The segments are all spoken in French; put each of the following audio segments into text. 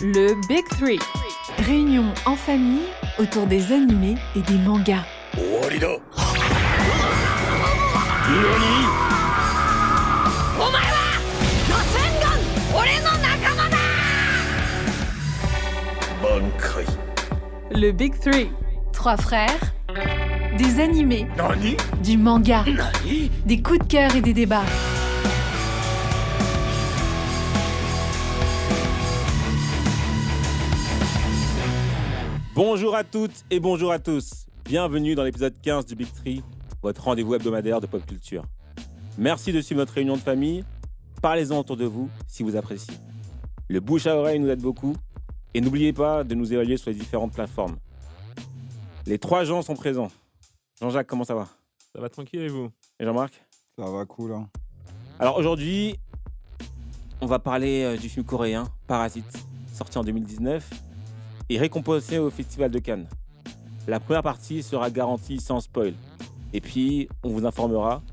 Le Big Three. Réunion en famille autour des animés et des mangas. 終わりだ。何？お前はロセンガン、俺の仲間だ。満開。Le Big Three. 3 frères, des animés, 何？ du manga, 何？ des coups de cœur et des débats. Bonjour à toutes et bonjour à tous. Bienvenue dans l'épisode 15 du Big Three, votre rendez-vous hebdomadaire de pop culture. Merci de suivre notre réunion de famille. Parlez-en autour de vous si vous appréciez. Le bouche à oreille nous aide beaucoup. Et n'oubliez pas de nous évaluer sur les différentes plateformes. Les 3 gens sont présents. Jean-Jacques, comment ça va? Ça va tranquille et vous? Et Jean-Marc? Ça va cool, hein. Alors aujourd'hui, on va parler du film coréen Parasite, sorti en 2019 et récompensé au Festival de Cannes. La première partie sera garantie sans spoil. Et puis, on vous informera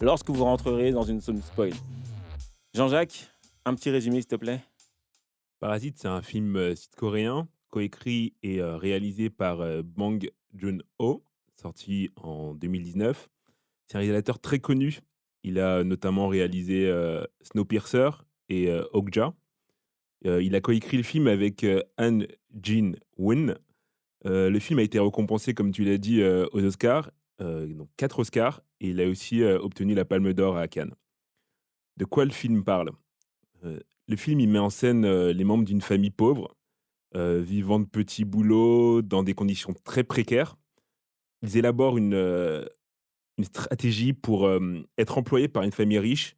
lorsque vous rentrerez dans une zone spoil. Jean-Jacques, un petit résumé s'il te plaît. Parasite, c'est un film sud-coréen, coécrit et réalisé par Bong Joon-ho, sorti en 2019. C'est un réalisateur très connu. Il a notamment réalisé Snowpiercer et Okja. Il a coécrit le film avec Han Jin-won. Le film a été récompensé, comme tu l'as dit, aux Oscars, donc 4 Oscars, et il a aussi obtenu la Palme d'Or à Cannes. De quoi le film parle? Le film, il met en scène les membres d'une famille pauvre, vivant de petits boulots, dans des conditions très précaires. Ils élaborent une stratégie pour être employés par une famille riche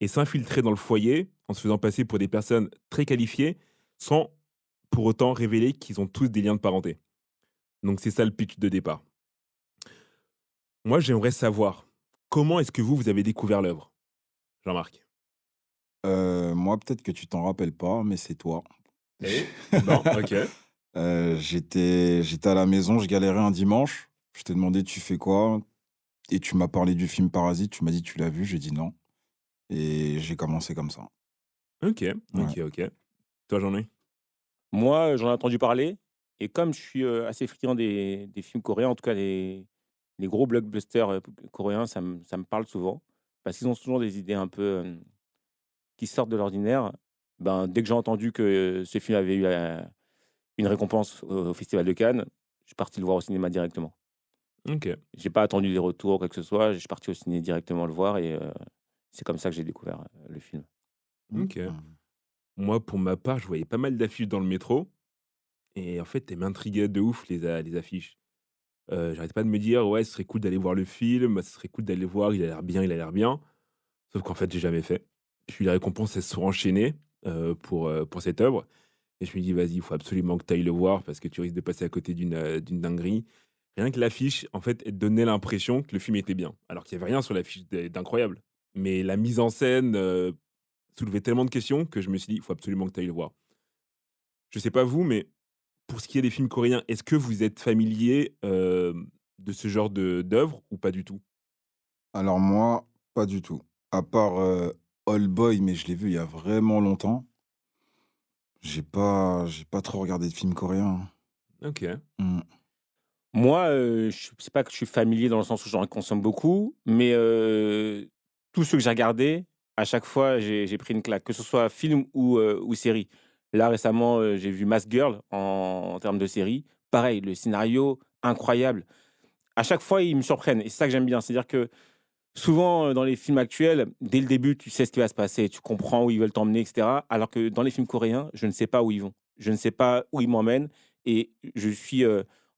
et s'infiltrer dans le foyer en se faisant passer pour des personnes très qualifiées, sans pour autant révéler qu'ils ont tous des liens de parenté. Donc c'est ça le pitch de départ. Moi, j'aimerais savoir, comment est-ce que vous avez découvert l'œuvre, Jean-Marc? Moi, peut-être que tu t'en rappelles pas, mais c'est toi. Bon, ok. J'étais à la maison, je galérais un dimanche. Je t'ai demandé tu fais quoi? Et tu m'as parlé du film Parasite, tu m'as dit tu l'as vu, j'ai dit non. Et j'ai commencé comme ça. Ok. Ouais. Toi, Jean-Louis? Moi, j'en ai entendu parler. Et comme je suis assez friand des films coréens, en tout cas les gros blockbusters coréens, ça me parle souvent. Parce qu'ils ont toujours des idées un peu qui sortent de l'ordinaire. Ben, dès que j'ai entendu que ce film avait eu une récompense au Festival de Cannes, je suis parti le voir au cinéma directement. Ok. J'ai pas attendu les retours, quoi que ce soit. Je suis parti au ciné directement le voir et c'est comme ça que j'ai découvert le film. Ok. Mhm. Moi, pour ma part, je voyais pas mal d'affiches dans le métro. Et en fait, elles m'intriguaient de ouf, les affiches. J'arrêtais pas de me dire, ouais, ce serait cool d'aller voir le film, ce serait cool d'aller le voir, il a l'air bien, il a l'air bien. Sauf qu'en fait, j'ai jamais fait. Puis les récompenses, elles se sont enchaînées pour cette œuvre. Et je me dis, vas-y, il faut absolument que tu ailles le voir parce que tu risques de passer à côté d'une dinguerie. Rien que l'affiche, en fait, elle donnait l'impression que le film était bien. Alors qu'il n'y avait rien sur l'affiche d'incroyable. Mais la mise en scène soulevait tellement de questions que je me suis dit, il faut absolument que tu ailles le voir. Je sais pas vous, mais pour ce qui est des films coréens, est-ce que vous êtes familier de ce genre d'œuvre ou pas du tout? Alors moi, pas du tout. À part All Boy, mais je l'ai vu il y a vraiment longtemps. J'ai pas trop regardé de films coréens. Ok. Mm. Moi, c'est pas que je suis familier dans le sens où j'en consomme beaucoup, mais tous ceux que j'ai regardés, à chaque fois, j'ai pris une claque, que ce soit film ou série. Là, récemment, j'ai vu Mask Girl en termes de série. Pareil, le scénario, incroyable. À chaque fois, ils me surprennent et c'est ça que j'aime bien. C'est-à-dire que souvent, dans les films actuels, dès le début, tu sais ce qui va se passer, tu comprends où ils veulent t'emmener, et cetera. Alors que dans les films coréens, je ne sais pas où ils vont. Je ne sais pas où ils m'emmènent et je suis,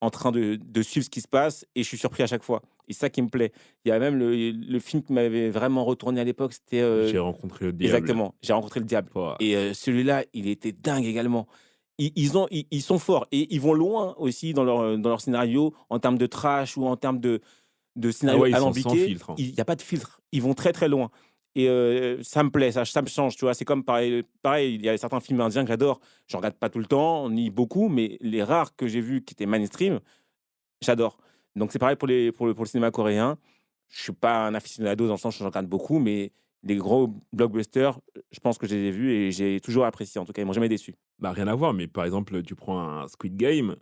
en train de suivre ce qui se passe et je suis surpris à chaque fois et c'est ça qui me plaît. Il y a même le film qui m'avait vraiment retourné à l'époque, c'était, J'ai rencontré le diable. exactement, J'ai rencontré le diable Pouah. et celui-là, il était dingue également. Ils sont forts et ils vont loin aussi dans leur scénario en termes de trash ou en termes de Ah scénario ouais, ils sont sans alambiqué, filtre, hein. il y a pas de filtre. Ils vont très, très loin et ça me plaît, ça me change, tu vois? C'est comme pareil, il y a certains films indiens que j'adore. J'en regarde pas tout le temps, ni beaucoup, mais les rares que j'ai vus qui étaient mainstream, j'adore. Donc c'est pareil pour le cinéma coréen. Je suis pas un aficionado dans le sens où j'en regarde beaucoup, mais les gros blockbusters, je pense que je les ai vus et j'ai toujours apprécié. En tout cas, ils m'ont jamais déçu. Bah, rien à voir, mais par exemple, tu prends un Squid Game,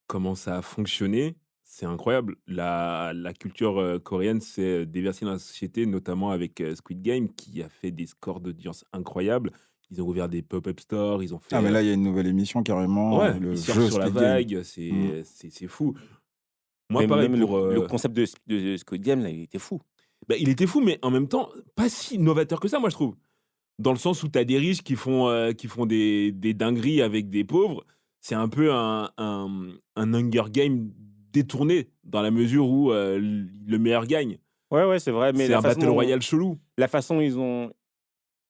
comment ça a fonctionné, c'est incroyable. La culture, coréenne s'est déversée dans la société, notamment avec, Squid Game qui a fait des scores d'audience incroyables. Ils ont ouvert des pop-up stores, ils ont fait, Ah, mais là, il y a une nouvelle émission carrément, ouais, le ils surfent jeu sur la Squid Game. vague, Mm. c'est fou. Moi, Mais pareil même pour, le concept de Squid Game, là, il était fou. bah, il était fou, mais en même temps, pas si novateur que ça, moi, je trouve. Dans le sens où tu as des riches qui font des dingueries avec des pauvres. C'est un peu un Hunger Game détourné, dans la mesure où, le meilleur gagne. Ouais, c'est vrai, mais C'est un battle royale chelou, la façon dont ils ont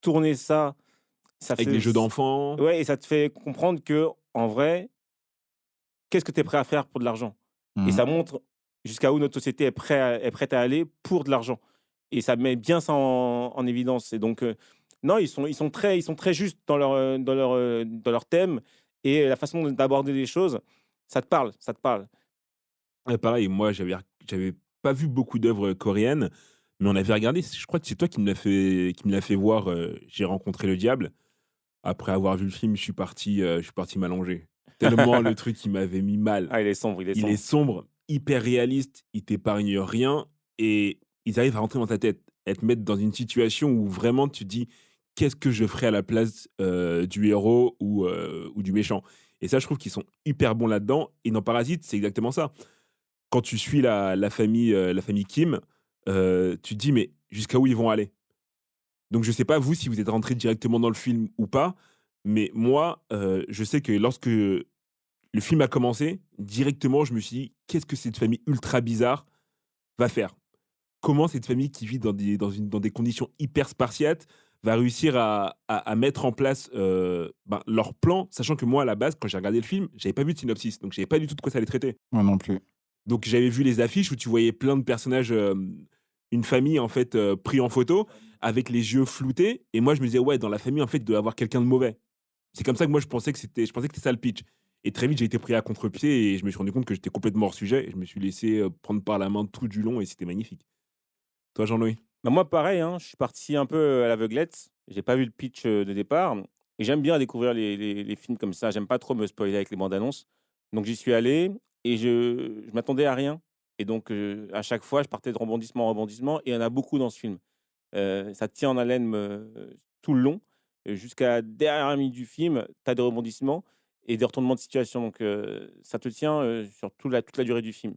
tourné ça, ça avec fait les jeux d'enfants. ouais et ça te fait comprendre que en vrai, qu'est-ce que tu es prêt à faire pour de l'argent? Et Mhm. ça montre jusqu'à où notre société est prête à aller pour de l'argent et ça met bien ça en évidence et donc non, ils sont très justes dans leur thème et la façon d'aborder les choses, ça te parle, ça te parle. Ouais, pareil, moi, j'avais pas vu beaucoup d'œuvres coréennes, mais on avait regardé, je crois que c'est toi qui me l'as fait voir, J'ai rencontré le diable. Après avoir vu le film, je suis parti m'allonger. Tellement le truc, il m'avait mis mal. Ah, il est sombre, il est Il est sombre. sombre, hyper réaliste, il t'épargne rien et ils arrivent à rentrer dans ta tête, à te mettre dans une situation où vraiment tu te dis: «Qu'est-ce que je ferais à la place, du héros ou du méchant?» Et ça, je trouve qu'ils sont hyper bons là-dedans et dans Parasite, c'est exactement ça. Quand tu suis la famille Kim, tu te dis: «Mais jusqu'à où ils vont aller?» Donc je sais pas vous si vous êtes rentrés directement dans le film ou pas, mais moi, je sais que lorsque le film a commencé, directement, je me suis dit: «Qu'est-ce que cette famille ultra bizarre va faire? Comment cette famille qui vit dans des conditions hyper spartiates va réussir à mettre en place, ben, leur plan?» Sachant que moi, à la base, quand j'ai regardé le film, j'avais pas vu de synopsis, donc je savais pas du tout de quoi ça allait traiter. Moi non plus. Donc j'avais vu les affiches où tu voyais plein de personnages, une famille en fait, pris en photo avec les yeux floutés et moi je me disais: «Ouais, dans la famille en fait, il doit y avoir quelqu'un de mauvais». C'est comme ça que moi je pensais que c'était ça le pitch et très vite j'ai été pris à contre-pied et je me suis rendu compte que j'étais complètement hors sujet et je me suis laissé, prendre par la main tout du long et c'était magnifique. Toi Jean-Louis? Bah, moi, pareil, hein, je suis parti un peu à l'aveuglette. J'ai pas vu le pitch, de départ et j'aime bien découvrir les films comme ça. J'aime pas trop me spoiler avec les bandes annonces. Donc j'y suis allé et je m'attendais à rien et donc à chaque fois, je partais de rebondissement en rebondissement et il y en a beaucoup dans ce film. Ça te tient en haleine, tout le long, jusqu'à la dernière minute du film, tu as des rebondissements et des retournements de situation donc ça te tient, sur toute la durée du film.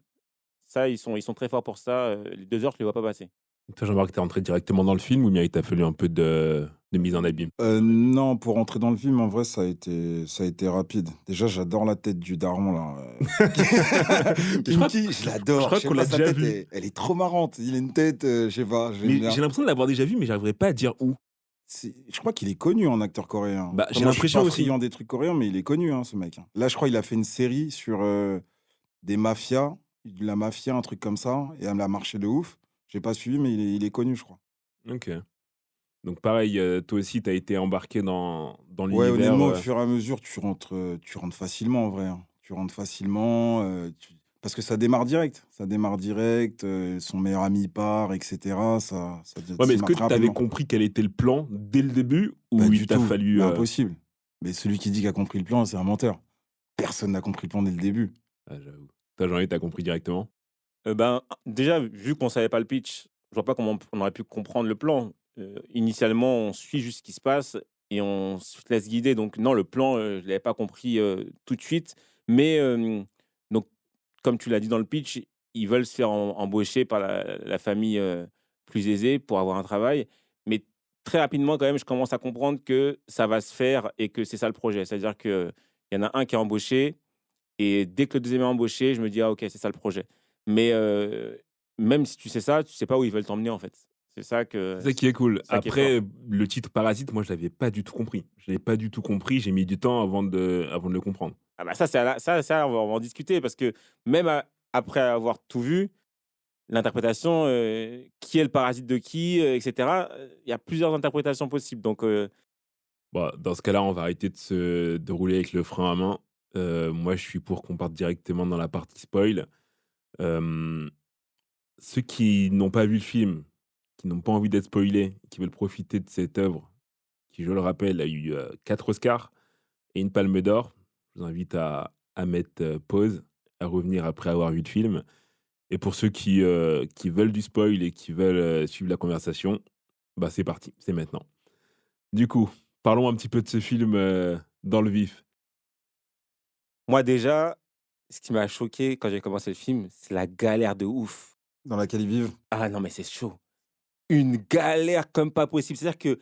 Ça, ils sont très forts pour ça, les 2 heures, je les vois pas passer. Toi Jean-Marc, tu es rentré directement dans le film ou bien il t'a fallu un peu de mise en abîme? Non, pour rentrer dans le film, en vrai, ça a été rapide. Déjà, j'adore la tête du daron, là. Je crois Pinky, je je l'adore. crois Je sais qu'on pas, l'a sa déjà tête, vu. elle est trop marrante. Il a une tête, je sais pas, j'aime Mais bien. j'ai l'impression de l'avoir déjà vu, mais j'arriverai pas à dire où. Je crois qu'il est connu en acteur coréen. Bah, Après, j'ai moi, je suis l'impression pas aussi. friand des trucs coréens, mais il est connu, hein, ce mec, hein. Là, je crois qu'il a fait une série sur des mafias, la mafia, un truc comme ça, et elle a marché de ouf. J'ai pas suivi, mais il est connu, je crois. OK. Donc pareil, toi aussi tu as été embarqué dans Ouais, l'univers, honnêtement, au fur et à mesure, tu rentres facilement en vrai, hein. Tu rentres facilement, parce que ça démarre direct. Ça démarre direct, son meilleur ami part, et cetera. Ça Ouais, mais est-ce que démarre tu très avais rapidement. compris quel était le plan dès le début Pas ou il du t'a tout, fallu, mais impossible. Mais celui qui dit qu'il a compris le plan, c'est un menteur. Personne n'a compris le plan dès le début. ah j'avoue. Toi Jean-Louis, tu compris directement? Ben, déjà, vu qu'on savait pas le pitch, je vois pas comment on aurait pu comprendre le plan. Initialement, on suit juste ce qui se passe et on se laisse guider. Donc non, le plan, je l'avais pas compris, tout de suite. Mais donc, comme tu l'as dit dans le pitch, ils veulent se faire embaucher par la famille plus aisée pour avoir un travail. Mais très rapidement, quand même, je commence à comprendre que ça va se faire et que c'est ça le projet. C'est-à-dire qu'il y en a un qui est embauché et dès que le deuxième est embauché, je me dis: «Ah OK, c'est ça le projet». Mais même si tu sais ça, tu sais pas où ils veulent t'emmener, en fait. C'est ça C'est ça qui est cool. c'est ça qui est fort. Après, le titre Parasite, moi je l'avais pas du tout compris. Je l'avais pas du tout compris, j'ai mis du temps avant de le comprendre. Ah bah, ça, c'est à la ça, on va en discuter parce que même après avoir tout vu, l'interprétation, qui est le parasite de qui, et cetera, il y a plusieurs interprétations possibles donc Bah, dans ce cas-là, on va arrêter de rouler avec le frein à main. Moi je suis pour qu'on parte directement dans la partie spoil. Hem, Ceux qui n'ont pas vu le film, qui n'ont pas envie d'être spoilés, qui veulent profiter de cette œuvre, qui, je le rappelle, a eu 4 Oscars et une Palme d'Or. Je vous invite à mettre pause, à revenir après avoir vu le film. Et pour ceux qui veulent du spoil et qui veulent suivre la conversation, bah c'est parti, c'est maintenant. Du coup, parlons un petit peu de ce film dans le vif. Moi, déjà, ce qui m'a choqué quand j'ai commencé le film, c'est la galère de ouf. Dans laquelle ils vivent. Ah non, mais c'est chaud. Une galère comme pas possible. C'est-à-dire que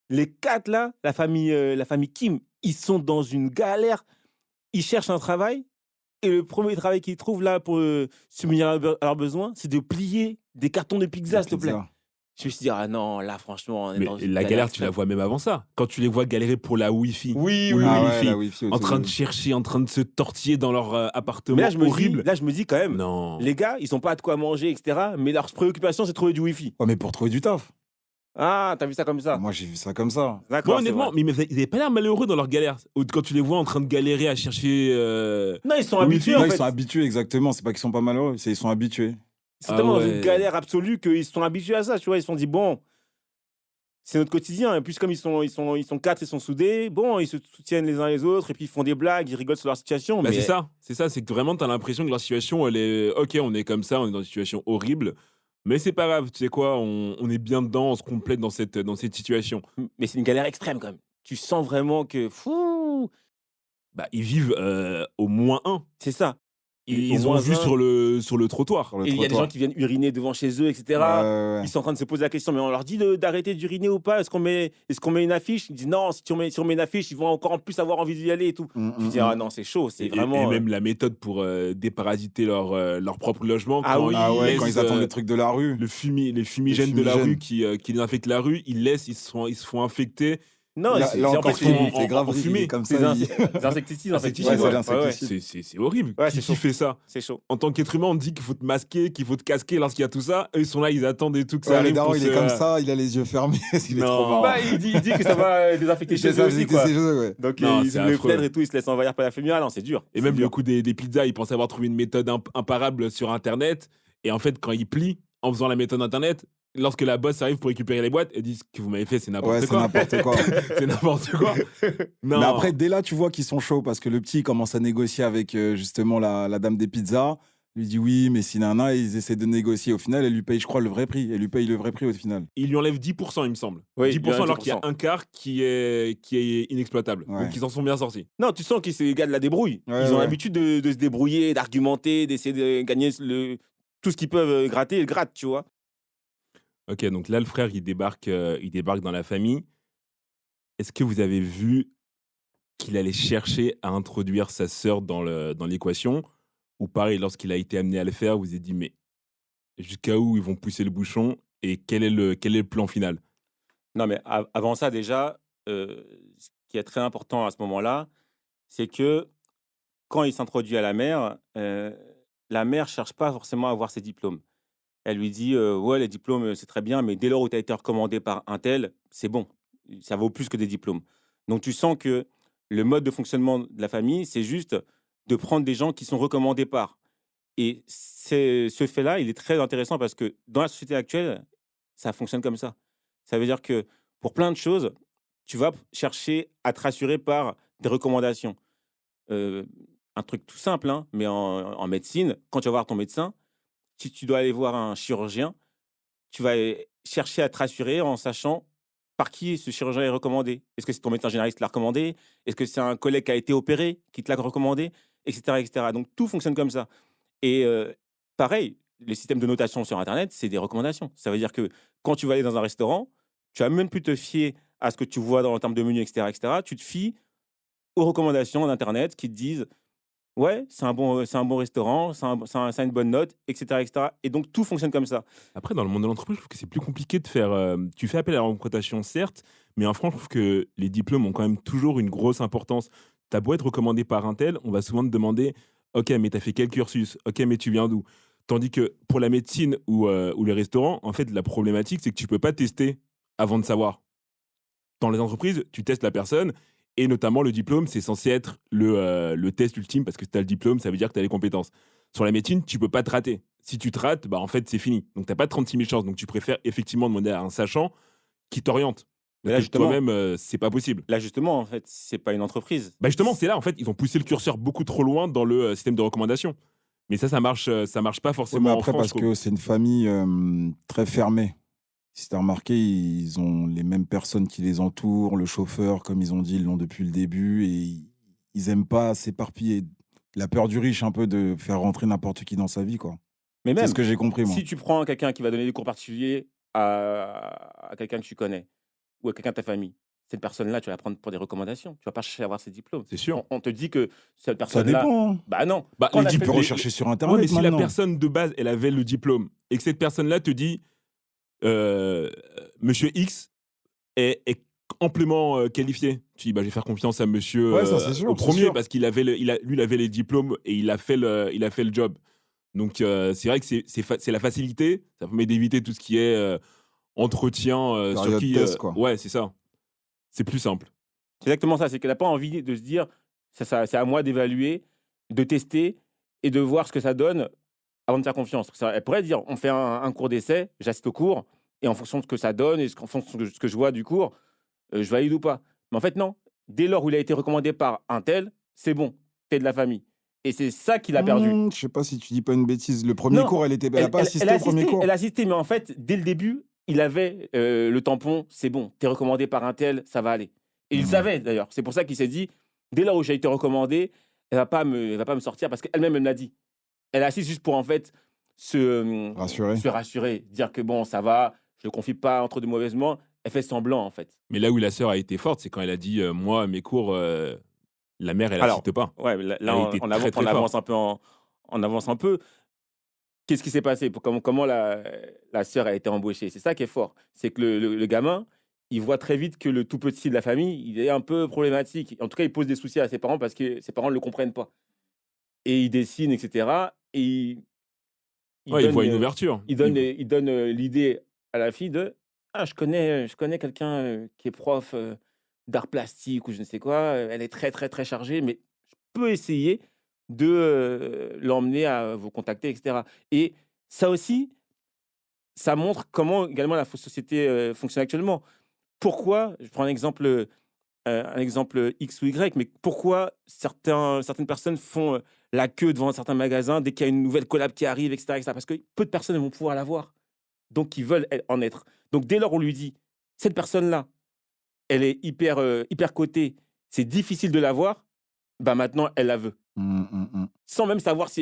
les 4 là, la famille Kim, ils sont dans une galère. Ils cherchent un travail et le premier travail qu'ils trouvent là pour subvenir à leurs besoins, c'est de plier des cartons de pizza, s'il te plaît. Pizza. Je me suis dit, ah non, là, franchement, on est Mais dans une la galère, tu la extrême. vois même avant ça. Quand tu les vois galérer pour la Wi-Fi, Oui, ou oui, le Ah oui. ouais, Wi-Fi, la Wi-Fi en autour train de- de chercher, en train de se tortiller dans leur appartement Mais là, je me horrible. dis quand même, Non. les gars, ils n'ont pas de quoi manger, etc. Mais leur préoccupation, c'est de trouver du Wi-Fi. Ouais, mais pour trouver du taf. Ah, t'as vu ça comme ça? Moi, j'ai vu ça comme ça. D'accord, Moi, c'est honnêtement, vrai. mais ils n'avaient pas l'air malheureux dans leur galère. Ou quand tu les vois en train de galérer à chercher. Non, ils sont Oui, habitués, Non, en ils fait. sont habitués, exactement. C'est pas qu'ils sont pas malheureux, c'est ils sont habitués. Ils sont Ah tellement dans ouais. une galère absolue qu'ils sont habitués à ça, tu vois. Ils se sont dit, bon, c'est notre quotidien. Et puis, comme ils sont 4, ils sont soudés, bon, ils se soutiennent les uns les autres, et puis ils font des blagues, ils rigolent sur leur situation. Bah, mais c'est ça, c'est que vraiment, tu as l'impression que leur situation, elle est. Ok, on est comme ça, on est dans une situation horrible. Mais c'est pas grave, tu sais quoi, on est bien dedans, on se complète dans cette situation. mais c'est une galère extrême, quand même. Tu sens vraiment que, fou, Bah, ils vivent au moins un. c'est ça. Ils au ont moins vu un. sur le trottoir. Sur le Et il y a des trottoir. gens qui viennent uriner devant chez eux, etc. Ouais. Ils sont en train de se poser la question, mais on leur dit d'arrêter d'uriner ou pas? Est-ce qu'on met une affiche? Ils disent non, si on met une affiche, ils vont encore en plus avoir envie d'y aller et tout. Je dis, ah non, c'est chaud, c'est Et vraiment. même la méthode pour déparasiter leur propre logement. Ah quand oui. Ah ouais, laissent, quand ils attendent les trucs de la rue. les fumigènes de la fumigènes. rue qui désinfectent la rue, ils se font infecter. Non, Là, c'est là en encore, fait, en- c'est grave en ridicule, fumée. comme c'est ça. des insecticides, en fait. Insecticides, Ouais, c'est ouais. l'insecticide. C'est horrible. Ouais, qui c'est chaud. fait ça? C'est chaud. En tant qu'être humain, on te dit qu'il faut te masquer, qu'il faut te casquer lorsqu'il y a tout ça. Eux, ils sont là, ils attendent et tout que ça Ouais, le arrive. daron, pour il se- est comme ça, il a les yeux fermés. Il est Non. trop marrant. Bah, il dit que ça va désinfecter chez C'est eux ça, aussi, c'était quoi. ses jeux, ouais. Donc, Non, ils c'est ouvrent les affreux. fenêtres et tout, ils se laissent envahir par la fumée. Ah non, c'est dur. Et C'est même dur. le coup des pizzas, ils pensaient avoir trouvé une méthode imparable sur Internet. Et en fait, quand ils plient, en faisant la méthode Internet, lorsque la boss arrive pour récupérer les boîtes, elle dit ce que vous m'avez fait, c'est n'importe Ouais, c'est quoi. n'importe quoi. C'est n'importe quoi. Non. Mais après, dès là, tu vois qu'ils sont chauds parce que le petit il commence à négocier avec justement la dame des pizzas. Il lui dit oui, mais si nana, ils essaient de négocier. Au final, elle lui paye, je crois, le vrai prix. Elle lui paye le vrai prix au final. Il lui enlève 10%, il me semble. Oui, 10% il lui enlève alors qu'il y a 10%. un quart qui est inexploitable. Ouais. Donc ils en sont bien sortis. Non, tu sens qu'ils c'est les gars de la débrouille. Ouais, Ils ont ouais. l'habitude de se débrouiller, d'argumenter, d'essayer de gagner tout ce qu'ils peuvent gratter, ils le grattent, tu vois. Ok, donc là, le frère, il débarque dans la famille. Est-ce que vous avez vu qu'il allait chercher à introduire sa sœur dans l'équation? Ou pareil, lorsqu'il a été amené à le faire, vous vous êtes dit, mais jusqu'à où ils vont pousser le bouchon et quel est le plan final? Non, mais avant ça, déjà, ce qui est très important à ce moment-là, c'est que quand il s'introduit à la mère cherche pas forcément à avoir ses diplômes. Elle lui dit ouais, les diplômes, c'est très bien, mais dès lors où tu as été recommandé par un tel, c'est bon. Ça vaut plus que des diplômes. Donc tu sens que le mode de fonctionnement de la famille, c'est juste de prendre des gens qui sont recommandés par. Et ce fait-là, il est très intéressant parce que dans la société actuelle, ça fonctionne comme ça. Ça veut dire que pour plein de choses, tu vas chercher à te rassurer par des recommandations. Un truc tout simple, hein, mais en médecine, quand tu vas voir ton médecin, si tu dois aller voir un chirurgien, tu vas chercher à te rassurer en sachant par qui ce chirurgien est recommandé. Est-ce que c'est ton médecin généraliste qui l'a recommandé? Est-ce que c'est un collègue qui a été opéré qui te l'a recommandé? Etc., etc. Donc tout fonctionne comme ça. Et pareil, les systèmes de notation sur Internet, c'est des recommandations. Ça veut dire que quand tu vas aller dans un restaurant, tu vas même plus te fier à ce que tu vois dans le terme de menu, etc., etc. Tu te fies aux recommandations d'Internet qui te disent ouais, c'est un bon restaurant, ça a une bonne note, etc., etc. Et donc tout fonctionne comme ça. Après, dans le monde de l'entreprise, je trouve que c'est plus compliqué de faire. Tu fais appel à la recommandation, certes, mais en France, je trouve que les diplômes ont quand même toujours une grosse importance. T'as beau être recommandé par un tel, on va souvent te demander ok, mais t'as fait quel cursus? Ok, mais tu viens d'où? Tandis que pour la médecine ou les restaurants, en fait, la problématique, c'est que tu peux pas tester avant de savoir. Dans les entreprises, tu testes la personne. Et notamment, le diplôme, c'est censé être le test ultime parce que si tu as le diplôme, ça veut dire que tu as les compétences. Sur la médecine, tu peux pas te rater. Si tu te rates, bah, en fait, c'est fini. Donc, tu n'as pas 36 000 chances. Donc, tu préfères effectivement demander à un sachant qui t'oriente. Mais là, que justement, toi-même, c'est pas possible. là, justement, en fait, c'est pas une entreprise. Bah justement, c'est là, en fait, ils ont poussé le curseur beaucoup trop loin dans le système de recommandation. Mais ça marche pas Ouais, mais forcément en après, France, parce je trouve. que c'est une famille très fermée. Si t'as remarqué, ils ont les mêmes personnes qui les entourent, le chauffeur, comme ils ont dit, ils l'ont depuis le début, et ils aiment pas s'éparpiller. La peur du riche, un peu, de faire rentrer n'importe qui dans sa vie, quoi. Mais C'est ce même, que j'ai compris, moi. si tu prends quelqu'un qui va donner des cours particuliers à quelqu'un que tu connais ou à quelqu'un de ta famille, cette personne-là, tu vas la prendre pour des recommandations. Tu vas pas chercher à avoir ses diplômes. C'est sûr. On te dit que cette Ça personne-là. dépend, hein. Bah non. Bah, Quand les on a Tu fait peux les- rechercher sur Ouais, Internet mais si la maintenant. personne de base, elle avait le diplôme et que cette personne-là te dit Monsieur X est amplement qualifié, tu dis bah, je vais faire confiance à monsieur Ouais, ça, c'est sûr, au c'est premier sûr. parce qu'il avait lui, il avait les diplômes et il a fait le job. Donc c'est vrai que c'est la facilité, ça permet d'éviter tout ce qui est entretien sur Période qui. test, quoi. Ouais, c'est ça. C'est plus simple. C'est exactement ça. C'est qu'elle n'a pas envie de se dire c'est à moi d'évaluer, de tester et de voir ce que ça donne avant de faire confiance. Elle pourrait dire on fait un cours d'essai, j'assiste au cours et en fonction de ce que ça donne et en fonction de ce que je vois du cours, je valide ou pas. Mais en fait, non. Dès lors où il a été recommandé par un tel, c'est bon, t'es de la famille. Et c'est ça qu'il a perdu. Je sais pas si tu dis pas une bêtise. Le premier Non, cours, elle a pas assisté au premier cours. Elle a assisté, mais en fait, dès le début, il avait le tampon, c'est bon, t'es recommandé par un tel, ça va aller. Et il Mhm. savait d'ailleurs. C'est pour ça qu'il s'est dit, dès lors où j'ai été recommandé, elle va pas me sortir parce qu'elle-même elle me l'a dit. Elle a assisté juste pour en fait Rassuré. se rassurer, dire que bon, ça va, je le confie pas entre de mauvaises mains. Elle fait semblant en fait. Mais là où la sœur a été forte, c'est quand elle a dit moi mes cours, la mère elle Alors, assiste pas. Ouais, là, Elle a été on très, très avance un peu on avance un peu. Qu'est-ce qui s'est passé? Comment la sœur a été embauchée? C'est ça qui est fort. C'est que le gamin, il voit très vite que le tout petit de la famille, il est un peu problématique. En tout cas, il pose des soucis à ses parents parce que ses parents ne le comprennent pas. Et il dessine, etc. Et Ouais, il voit une ouverture. il donne l'idée à la fille de ah, je connais quelqu'un qui est prof d'art plastique ou je ne sais quoi. Elle est très, très, très chargée, mais je peux essayer de l'emmener à vous contacter, etc. Et ça aussi, ça montre comment également la société fonctionne actuellement. Pourquoi, je prends un exemple X ou Y, mais pourquoi certaines personnes font la queue devant certains magasins dès qu'il y a une nouvelle collab qui arrive, etc., etc. Parce que peu de personnes vont pouvoir la voir. Donc, ils veulent en être. Donc, dès lors où on lui dit, cette personne-là, elle est hyper cotée, c'est difficile de la voir, bah maintenant, elle la veut. Sans même savoir si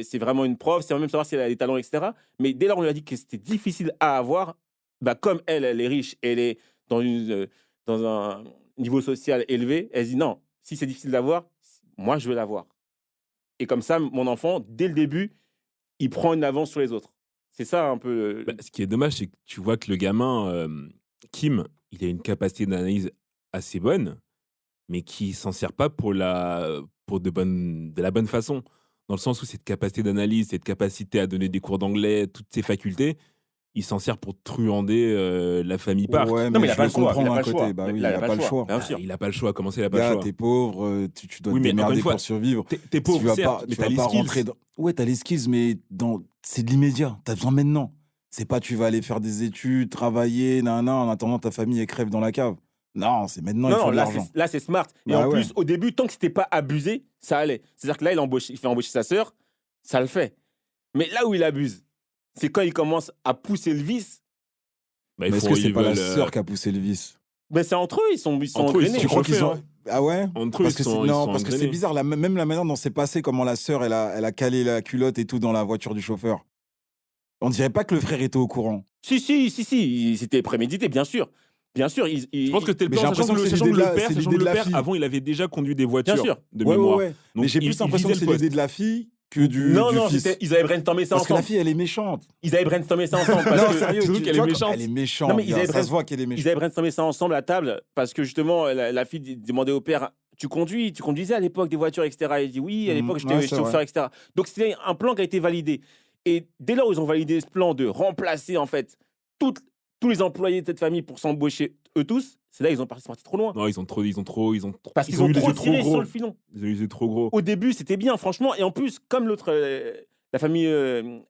c'est vraiment une prof, sans même savoir si elle a des talents, etc. Mais dès lors où on lui a dit que c'était difficile à avoir, bah comme elle est riche, elle est dans un niveau social élevé, elle se dit non, si c'est difficile d'avoir, moi je veux l'avoir. Et comme ça, mon enfant, dès le début, il prend une avance sur les autres. C'est ça un peu. Bah, ce qui est dommage, c'est que tu vois que le gamin, Kim, il a une capacité d'analyse assez bonne, mais qui s'en sert pas pour de la bonne façon. Dans le sens où cette capacité d'analyse, cette capacité à donner des cours d'anglais, toutes ces facultés, il s'en sert pour truander la famille Park. Ouais, Non, mais mais il a je pas le le choix, comprends il a d'un pas le côté. choix. Bah oui, il Là, a pas le choix. bien Ah, sûr. il a pas le choix. Comment c'est, il a pas le Gars, choix? t'es pauvre, tu dois Oui, te mais encore démerder une fois, pour survivre. T'es pauvre, Tu vas certes, pas, mais tu t'as vas les pas skills. rentrer dans... Ouais, t'as les skills, mais c'est de l'immédiat. T'as besoin maintenant. C'est pas tu vas aller faire des études, travailler, en attendant ta famille elle crève dans la cave. Non, c'est maintenant, il faut Non, de là, l'argent. là, c'est smart. Et Bah en ouais. plus, au début, tant que c'était pas abusé, ça allait. C'est-à-dire que là, il fait embaucher sa sœur, ça le fait. Mais là où il abuse, c'est quand il commence à pousser le vice. Bah, Mais est-ce que c'est ils pas la veulent, sœur qui a poussé le vice? Mais c'est entre eux, ils sont Entre eux, ils engrainés. sont Tu crois chauffés, qu'ils ont... hein. Ah ouais? Entre eux, Parce que ils parce que c'est engrainés. bizarre, même la manière dont c'est passé, comment la sœur, elle a calé la culotte et tout dans la voiture du chauffeur. On dirait pas que le frère était au courant. Si, c'était prémédité, bien sûr. Bien sûr, Je pense que c'était le Mais plan, j'ai sachant l'impression que que c'est sachant l'idée que de le la- père, c'est sachant l'idée que de le la père, fille. avant, il avait déjà conduit des voitures sûr. de Ouais, mémoire. ouais. Donc, Mais j'ai il- plus il l'impression que visait c'est le l'idée poste. de la fille que du non, fils. ils avaient brainstormé ça Parce que la ensemble. fille, elle est méchante. Ils avaient brainstormé ça ensemble. Parce Non, que sérieux, surtout tu qu'elle est vois, méchante. Elle est méchante. Non, mais ils gars, avaient ça se voit qu'elle est ils méchante. avaient brainstormé ça ensemble à table parce que justement, la fille demandait au père tu conduisais à l'époque des voitures, etc. Il dit oui, à l'époque, ouais, c'est j'étais chauffeur, etc. Donc, c'était un plan qui a été validé. Et dès lors où ils ont validé ce plan de remplacer, en fait, tous les employés de cette famille pour s'embaucher eux tous, c'est là qu'ils sont partis trop loin. Non, ils ont Parce qu'ils ont eu les trop yeux trop tiré gros. sur le filon. Ils ont eu les yeux trop gros. Au début, c'était bien, franchement. Et en plus, comme la famille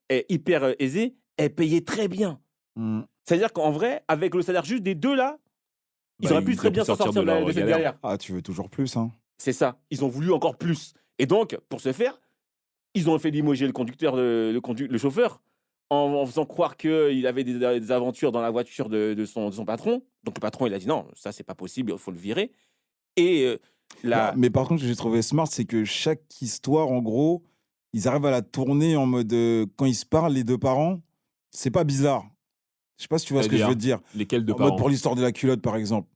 est hyper aisée, elle payait très bien. Mm. C'est-à-dire qu'en vrai, avec le salaire juste des deux là, Ils auraient pu très bien s'en sortir de leur cette galère. galère. Ah, tu veux toujours plus, hein. C'est ça. Ils ont voulu encore plus. Et donc, pour ce faire, ils ont fait limoger le conducteur, le chauffeur, en faisant croire qu'il avait des aventures dans la voiture de son patron. Donc le patron, il a dit non, ça c'est pas possible, il faut le virer. Et Mais par contre, ce que j'ai trouvé smart, c'est que chaque histoire, en gros, ils arrivent à la tourner en mode quand ils se parlent, les deux parents, c'est pas bizarre. Je sais pas si tu vois ce que je veux te dire. Lesquels de En mode parents? pour l'histoire de la culotte, par exemple.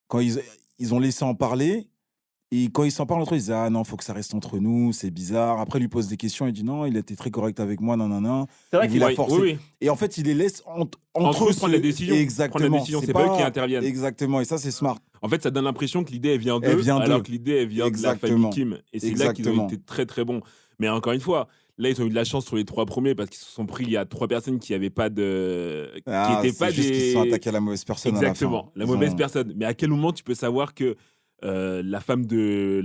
Quand ils ont laissé en parler, et quand ils s'en parlent entre eux, ils disent ah non, faut que ça reste entre nous, c'est bizarre. Après, il lui pose des questions, il dit non, il a été très correct avec moi, nanana. c'est vrai Il qu'il a Oui, forcé. oui, oui. Et en fait, il les laisse Entre eux prendre les décisions. Exactement. Prendre les décisions, c'est pas eux qui interviennent. Exactement. Et ça, c'est smart. En fait, ça donne l'impression que l'idée, elle vient Elle d'eux, vient alors d'eux. que l'idée, elle vient de la Exactement. famille Kim. Et c'est là qu'ils ont Exactement. été très, très bons. Mais encore une fois, là, ils ont eu de la chance sur les 3 premiers parce qu'ils se sont pris, il y a 3 personnes qui n'avaient pas de... Ah, qui étaient c'est pas juste qu'ils se sont attaqués à la mauvaise personne. Exactement, à la fin. la Ils mauvaise ont- personne. Mais à quel moment tu peux savoir que la femme de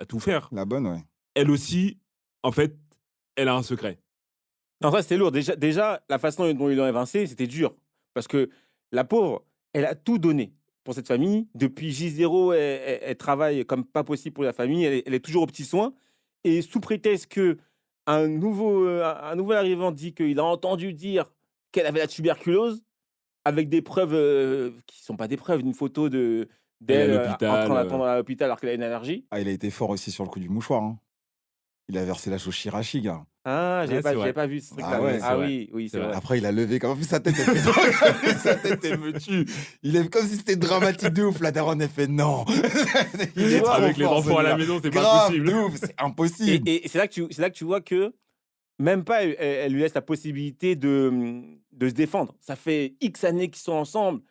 à tout faire, La bonne, ouais. elle aussi, en fait, elle a un secret. Non, ça c'était lourd. Déjà, la façon dont ils l'ont évincé, c'était dur. Parce que la pauvre, elle a tout donné pour cette famille. Depuis J0, elle travaille comme pas possible pour la famille. Elle est toujours aux petits soins. Et sous prétexte que un nouvel arrivant dit qu'il a entendu dire qu'elle avait la tuberculose, avec des preuves qui sont pas des preuves, une photo d'elle Elle est à en l'hôpital, train d'attendre à l'hôpital alors qu'elle a une allergie. Ah, il a été fort aussi sur le coup du mouchoir. Hein. Il a versé la chose Shirashi, gars. Ah, c'est vrai. j'avais pas vu ce truc-là. Ah ouais, c'est ah vrai. oui, oui, c'est C'est vrai. vrai. Après, il a levé. Comme en plus, sa tête, elle fait... sa tête, elle me tue. Il est comme si c'était dramatique de ouf. La daronne, elle fait non. Il est trop Avec les fort, enfants à la celui-là. maison, c'est pas Grave, possible. de ouf, c'est impossible. Et c'est là que tu vois que même pas elle lui laisse la possibilité de se défendre. Ça fait X années qu'ils sont ensemble.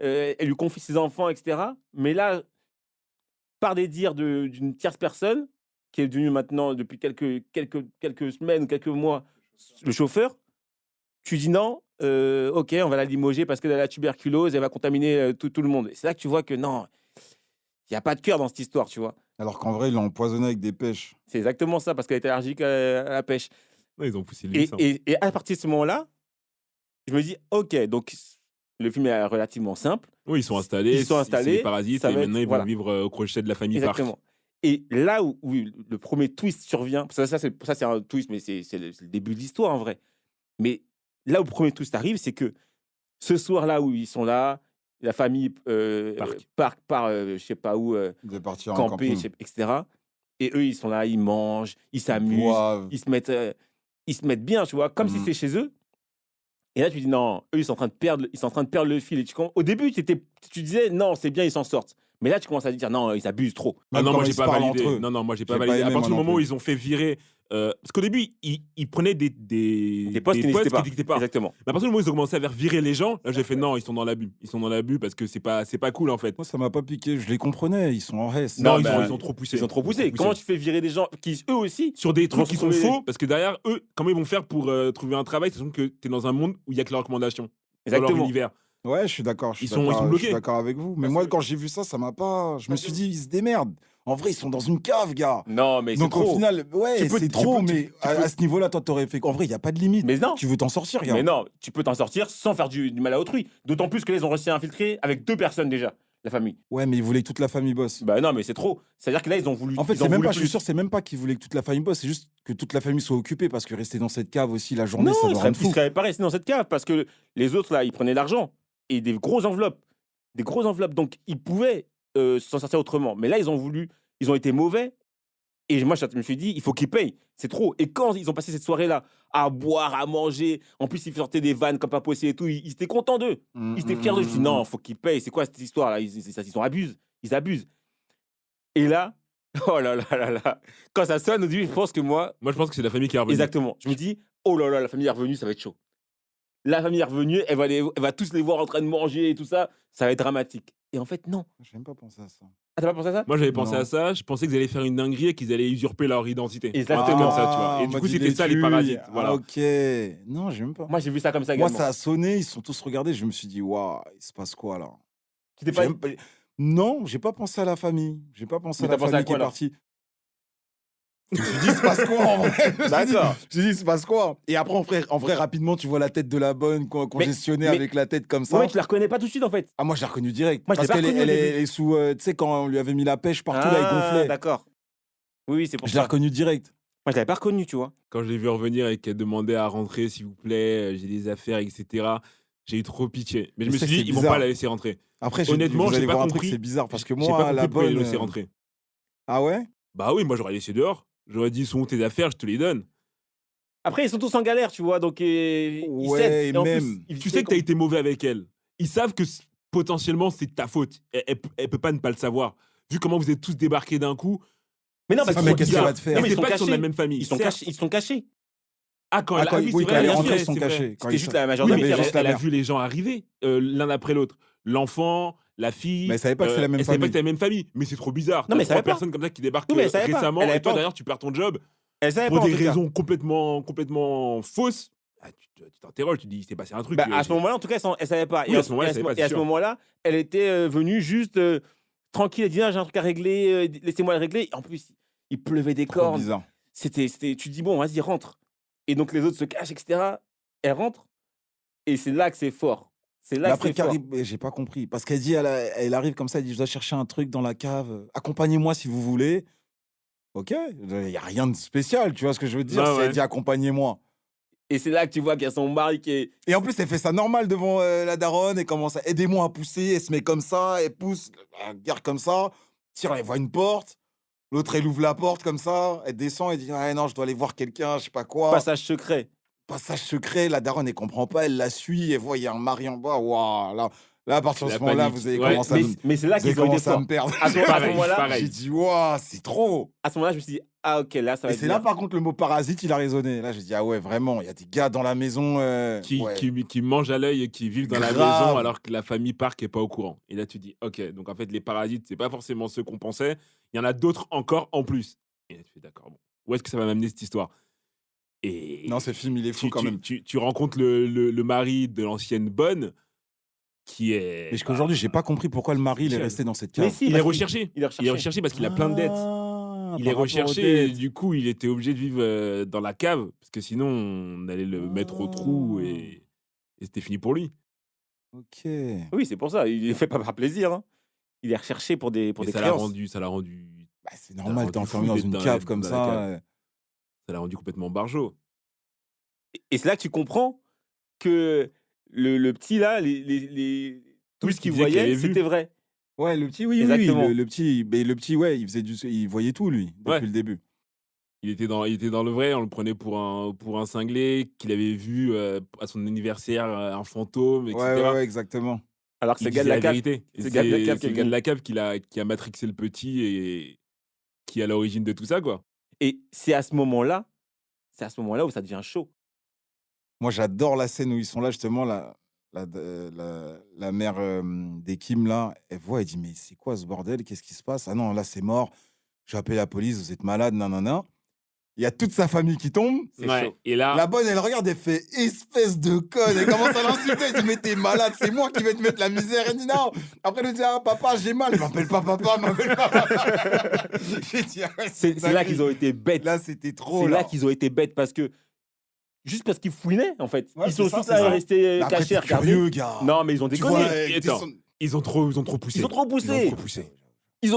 Elle lui confie ses enfants, etc. Mais là, par des dires d'une tierce personne, qui est devenue maintenant, depuis quelques semaines ou quelques mois, le chauffeur, tu dis non, ok, on va la limoger parce qu'elle a la tuberculose, elle va contaminer tout le monde. Et c'est là que tu vois que non, il n'y a pas de cœur dans cette histoire, tu vois. Alors qu'en vrai, il l'a empoisonné avec des pêches. C'est exactement ça, parce qu'elle était allergique à la pêche. Ouais, ils ont poussé le Et, vice, hein. et à partir de ce moment-là, je me dis, ok, donc le film est relativement simple. Oui, ils sont installés. Ils sont c'est installés, des parasites ça et va être- maintenant ils vont voilà. vivre au crochet de la famille Park. Exactement. Et là où le premier twist survient, parce que ça c'est un twist, mais c'est le début de l'histoire en vrai. Mais là où le premier twist arrive, c'est que ce soir-là où ils sont là, la famille part je sais pas où, De partir en camper, camping. etc. Et eux, ils sont là, ils mangent, ils s'amusent, Boivent. ils se mettent bien, tu vois, comme si Mhm. c'était chez eux. Et là, tu dis non, eux, ils sont en train de perdre le fil. Et au début, tu disais non, c'est bien, ils s'en sortent. Mais là, tu commences à dire non, ils abusent trop. Ah Même non, quand moi j'ai ils se pas parlent validé. entre eux. Non, moi j'ai pas J'ai pas validé. À aimé, partir du moi non moment où plus. ils ont fait virer. Parce qu'au début, ils prenaient des postes qui n'existaient pas. n'existaient pas. Exactement. Mais à partir du moment où ils ont commencé à faire virer les gens, là j'ai fait non, ils sont dans l'abus. Ils sont dans l'abus parce que c'est pas cool en fait. Moi, ça m'a pas piqué. Je les comprenais. Ils sont en reste. Non, bah, ils ont trop poussé. Ils ont trop poussé. Comment tu fais virer des gens qui, eux aussi, Sur des trucs vont qui se sont trouver- faux, parce que derrière eux, comment ils vont faire pour trouver un travail, sachant que t'es dans un monde où il y a que leurs recommandations. Dans leur Exactement. univers. Ouais, je suis d'accord. Ils sont Je bloqués. suis d'accord avec vous. Mais moi, quand j'ai vu ça, ça m'a pas. Je me suis dit, ils se démerdent. En vrai, ils sont dans une cave, gars. Non, mais c'est Donc au trop. final, ouais, Tu peux- c'est tu trop. peux- tu- Mais tu à peux- ce niveau-là, toi, t'aurais fait. En vrai, il y a pas de limite. Mais non. Tu veux t'en sortir, gars. Mais non, tu peux t'en sortir sans faire du mal à autrui. D'autant plus que là, ils ont réussi à infiltrer avec 2 personnes déjà, la famille. Ouais, mais ils voulaient que toute la famille bosse. Bah non, mais c'est trop. C'est-à-dire que là, ils ont voulu. En fait, ils ont c'est même voulu pas. Je suis plus. sûr, c'est même pas qu'ils voulaient que toute la famille bosse. C'est juste que toute la famille soit occupée parce que rester dans cette cave aussi la journée, Non, ça ils doit seraient, rendre ils fou. seraient pas restés dans cette cave parce que les autres, là, ils prenaient l'argent et des grosses enveloppes. Des grosses enveloppes. Donc, ils pouvaient s'en sortir autrement. Mais là, ils ont été mauvais. Et moi, je me suis dit, il faut qu'ils payent. C'est trop. Et quand ils ont passé cette soirée-là à boire, à manger, en plus, ils sortaient des vannes comme pas possible et tout, ils étaient contents d'eux. Ils étaient fiers d'eux. Je me suis dit, non, faut qu'ils payent. C'est quoi cette histoire-là? Ils abusent. Ils abusent. Et là, oh là là là là. Quand ça sonne, au début, je pense que moi, Moi je pense que c'est la famille qui est revenue. exactement. Je me dis, oh là là, la famille est revenue, ça va être chaud. La famille est revenue, elle va tous les voir en train de manger et tout ça. Ça va être dramatique. Et en fait, non. J'ai même pas pensé à ça. Ah, t'as pas pensé à ça? Moi j'avais pensé Non. à ça, je pensais qu'ils allaient faire une dinguerie et qu'ils allaient usurper leur identité. Exactement. Comme ça, tu vois. Et en du mode, coup, il c'était les ça les tue. parasites. Ah, Voilà. ok. Non, j'ai même pas. Moi, j'ai vu ça comme ça Moi, également. ça a sonné, ils sont tous regardés. Je me suis dit, waouh, il se passe quoi là? Tu t'es J'ai pas... même pas- Non, j'ai pas pensé à la famille. J'ai pas pensé Mais à la t'as pensé à famille qui quoi, est alors? partie. Je me suis dit, il se passe quoi en vrai? Je me suis dit, D'accord. il se passe quoi? Et après, en vrai, rapidement, tu vois la tête de la bonne congestionnée mais- avec la tête comme ça. Ouais, mais tu la reconnais pas tout de suite en fait. Ah, moi, je l'ai reconnue direct. Moi, je l'ai parce pas qu'elle est, reconnue au elle début. est sous. Tu sais, quand on lui avait mis la pêche partout, là, il gonflait. D'accord. Oui, c'est pour Je l'ai ça. reconnue direct. Moi, je l'avais pas reconnue, tu vois. Quand je l'ai vu revenir et qu'elle demandait à rentrer, s'il vous plaît, j'ai des affaires, etc., j'ai eu trop pitié. Mais je Mais me c'est suis que dit, c'est ils vont bizarre. pas la laisser rentrer. Après, Honnêtement, vous j'ai allez pas voir un truc, compris. c'est bizarre. Parce que J'ai pas moi, compris la pourquoi ils bonne. le laissaient rentrer. Ah ouais? Bah oui, moi j'aurais laissé dehors. J'aurais dit, sont où tes affaires, je te les donne. Après, ils sont tous en galère, tu vois, donc ils Ouais, cèdent. et Et en plus, même. Tu sais que t'as été mauvais avec elle. Ils savent que potentiellement c'est de ta faute. Elle peut pas ne pas le savoir. Vu comment vous êtes tous débarqués d'un coup. Mais non, c'est parce mais qu'ils qu'est-ce sont qu'elle bizarres. va te faire? Non, mais C'est ils sont pas qu'ils sont de la cachés. même famille. Ils sont certes. cachés. Ils sont cachés. Ah, quand Ah, elle quand, oui, oui, c'est quand vrai, elle est bien rentrée, sûr, ils sont c'est vrai. cachés. Quand C'était ils juste sont- la Oui, majordome mais mais qui avait- juste la elle a mère. vu les gens arriver l'un après l'autre. L'enfant, la fille. Mais elle savait pas que c'était la même elle savait pas famille. que c'était la même famille. Mais c'est trop bizarre. Non, mais T'as elle savait 3 pas. personnes comme ça qui débarquent Oui, mais elle savait pas. récemment Elle avait et toi pas- derrière tu perds ton job Elle savait pour pas, en des tout cas. raisons complètement fausses. Ah, tu t'interroges, tu dis il s'est passé un truc. Bah, à ce moment-là, en tout cas, elle savait pas. Oui, à ce moment-là, elle savait pas, c'est et à ce sûr. moment-là, elle était venue juste tranquille. Elle dit ah, j'ai un truc à régler, laissez-moi le régler. En plus, il pleuvait des Trop cornes. bizarre. Tu te dis bon, vas-y, rentre. Et donc les autres se cachent, etc. Elle rentre. Et c'est là que c'est fort. C'est Mais là que après, c'est fort. Carrie, j'ai pas compris. Parce qu'elle dit, elle arrive comme ça, elle dit, je dois chercher un truc dans la cave. Accompagnez-moi si vous voulez. Ok, il n'y a rien de spécial, tu vois ce que je veux dire? Ouais, Si ouais. elle dit accompagnez-moi. Et c'est là que tu vois qu'il y a son mari qui est. Et en plus, elle fait ça normal devant la daronne et commence à aidez-moi à pousser. Elle se met comme ça, elle pousse, elle regarde comme ça. Tire, elle voit une porte. L'autre, elle ouvre la porte comme ça. Elle descend et dit ah non, je dois aller voir quelqu'un, je sais pas quoi. Passage secret. Passage secret. La daronne, elle comprend pas, elle la suit. Elle voit, il y a un mari en bas. Waouh, là, à partir de La ce moment-là, panique. vous avez Ouais, commencé à Mais c'est là vous avez qu'ils ont été commencé à forts. me perdre. À ce Pareil, moment-là, pareil. J'ai dit waouh, c'est trop. à ce moment-là, je me suis dit ah ok, là ça va Et être c'est là, bien. par contre, le mot parasite, il a résonné. Là, j'ai dit, ah ouais, vraiment, il y a des gars dans la maison. Qui, ouais. qui mangent à l'œil et qui vivent dans la Grave. maison alors que la famille parc est pas au courant. Et là, tu dis, ok, donc en fait, les parasites, c'est pas forcément ceux qu'on pensait. Il y en a d'autres encore en plus. Et là, tu fais, d'accord, bon, où est-ce que ça va m'amener cette histoire? Et Non, ce film, il est fou quand même. tu rencontres le mari de l'ancienne bonne qui est. Mais jusqu'aujourd'hui, j'ai pas compris pourquoi le mari il est Michel. resté dans cette Mais cave. si, Il est parce qu'il- recherché. Il est recherché. Il est recherché parce qu'il a plein de dettes. Ah, Il par est rapport aux recherché et dettes. du coup, il était obligé de vivre dans la cave parce que sinon, on allait le mettre au trou et c'était fini pour lui. Ok. Oui, c'est pour ça. Il ne fait pas par plaisir. Hein. Il est recherché pour des Et ça l'a créances. rendu, ça l'a rendu, Bah, c'est normal, rendu t'es fou enfermé dans d'être une dans la- cave comme dans la ça. cave. ça l'a rendu complètement barjot. Et c'est là que tu comprends que le petit là, tout Oui, ce ce qu'il qu'il disait qu'il voyait, avait vu. c'était vrai. Ouais, le petit, oui, Exactement. le petit, mais le petit, ouais, il voyait tout lui depuis Ouais. le début. Il était dans le vrai, on le prenait pour un cinglé, qu'il avait vu à son anniversaire un fantôme, etc. Ouais, exactement. Alors que Il c'est le gars de disait la cave. vérité. Et c'est le gars de la cave qui c'est est le gars de venu. la cave qui a matrixé le petit et qui est à l'origine de tout ça, quoi. Et c'est à ce moment-là où ça devient chaud. Moi, j'adore la scène où ils sont là, justement, la mère des Kim, là, elle voit, elle dit, mais c'est quoi ce bordel? Qu'est-ce qui se passe? Ah non, là, c'est mort. Je vais appeler la police, vous êtes malade, nanana. Il y a toute sa famille qui tombe. C'est chaud. Et là, La bonne, elle regarde, elle fait espèce de conne. Elle commence à l'insulter. Elle dit, mais t'es malade, c'est moi qui vais te mettre la misère. Elle dit, non. Après, elle dit, ah, papa, j'ai mal. Elle m'appelle pas papa, m'appelle pas papa. J'ai dit, ah ouais, C'est là qu'ils ont été bêtes. Là, c'était trop. C'est là qu'ils ont été bêtes parce que. Juste parce qu'ils fouinaient, en fait. Ouais, Ils sont c'est ça, juste c'est là ça. restés Mais après, cachés t'es à regarder. curieux, gars. Non, mais ils ont Tu déconné. vois, attends. Ils ont trop poussé. Ils ont trop poussé. Ils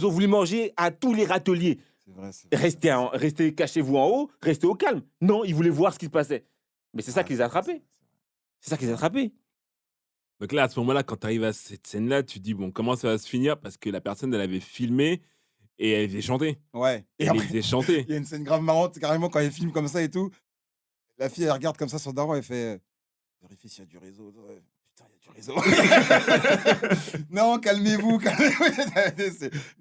ont voulu manger à tous les râteliers. C'est vrai, c'est vrai. Restez, cachez-vous en haut, restez au calme. Non, ils voulaient voir ce qui se passait. Mais c'est ça qui les a attrapés. C'est ça qui les a attrapés. Donc là, à ce moment-là, quand tu arrives à cette scène-là, tu te dis, bon, comment ça va se finir? Parce que la personne, elle avait filmé et elle faisait chanter. Ouais. Et Elle les après, faisait chanter. il y a une scène grave marrante, carrément, quand elle filme comme ça et tout. La fille, elle regarde comme ça son daron, elle fait vérifie s'il y a du réseau. Ouais. Putain, il y a du réseau. Non, calmez-vous, calmez-vous.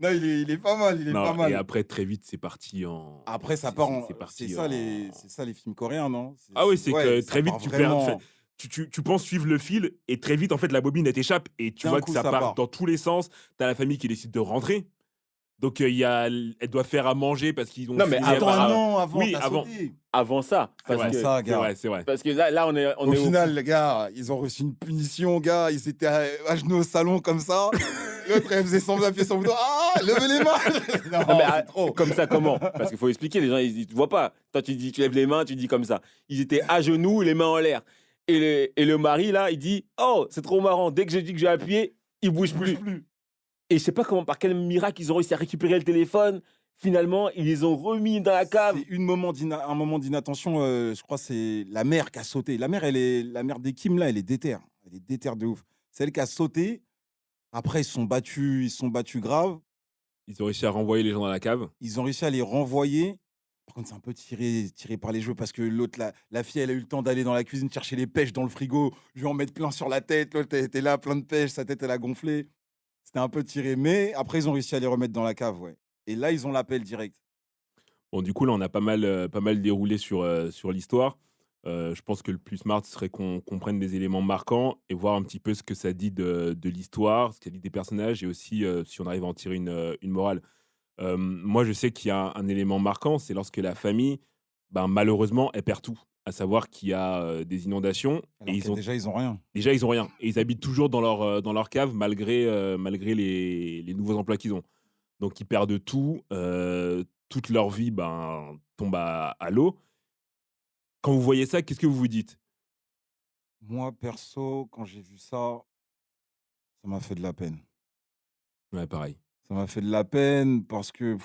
Non, il est pas mal, il est Non, pas mal. et après, très vite, c'est parti en. Après, ça part en. C'est parti C'est ça, en- c'est ça les films coréens, non? Ah oui, c'est que ça très vite, part tu vraiment. perds. Tu penses suivre le fil et très vite, en fait, la bobine, elle t'échappe et tu D'un vois coup, que ça ça part part. dans tous les sens. T'as la famille qui décide de rentrer. Donc, elle doit faire à manger parce qu'ils ont. Non, mais fini Attends, à- non, avant, oui, t'as avant. sauté. Avant ça. C'est Parce vrai, que, ça, c'est gars. vrai, c'est vrai. parce que là, on est Au final, les gars, ils ont reçu une punition, gars. Ils étaient à genoux au salon comme ça. L'autre, elle faisait semblant d'appuyer son bouton. Ah, levez les mains. Non, Non, mais c'est trop. comme ça, comment? Parce qu'il faut expliquer, les gens, ils ne voient pas. Toi, tu dis, tu lèves les mains, tu dis comme ça. Ils étaient à genoux, les mains en l'air. Et le mari, là, il dit, oh, c'est trop marrant. Dès que je dis que j'ai appuyé, il bouge plus. Et je sais pas comment, par quel miracle, ils ont réussi à récupérer le téléphone. Finalement, ils les ont remis dans la cave. C'est un moment d'inattention. Je crois que c'est la mère qui a sauté. La mère, la mère des Kim, là, elle est déterre. Elle est déterre de ouf. C'est elle qui a sauté. Après, ils se sont battus grave. Ils ont réussi à renvoyer les gens dans la cave. Ils ont réussi à les renvoyer. Par contre, c'est un peu tiré par les cheveux parce que l'autre, la fille, elle a eu le temps d'aller dans la cuisine chercher les pêches dans le frigo, lui en mettre plein sur la tête. L'autre, elle était là, plein de pêches, sa tête, elle a gonflé. C'était un peu tiré. Mais après, ils ont réussi à les remettre dans la cave, ouais. Et là, ils ont l'appel direct. Bon, du coup, là, on a pas mal déroulé sur l'histoire. Je pense que le plus smart serait qu'on prenne des éléments marquants et voir un petit peu ce que ça dit de l'histoire, ce que ça dit des personnages et aussi si on arrive à en tirer une morale. Moi, je sais qu'il y a un élément marquant, c'est lorsque la famille, ben, malheureusement, elle perd tout. À savoir qu'il y a des inondations Alors que déjà, ils ont rien. déjà, ils ont rien. Et ils habitent toujours dans leur cave malgré les nouveaux emplois qu'ils ont. Donc, ils perdent tout. Toute leur vie tombe à l'eau. Quand vous voyez ça, qu'est-ce que vous vous dites? Moi, perso, quand j'ai vu ça, ça m'a fait de la peine. Ouais, pareil. Ça m'a fait de la peine parce que,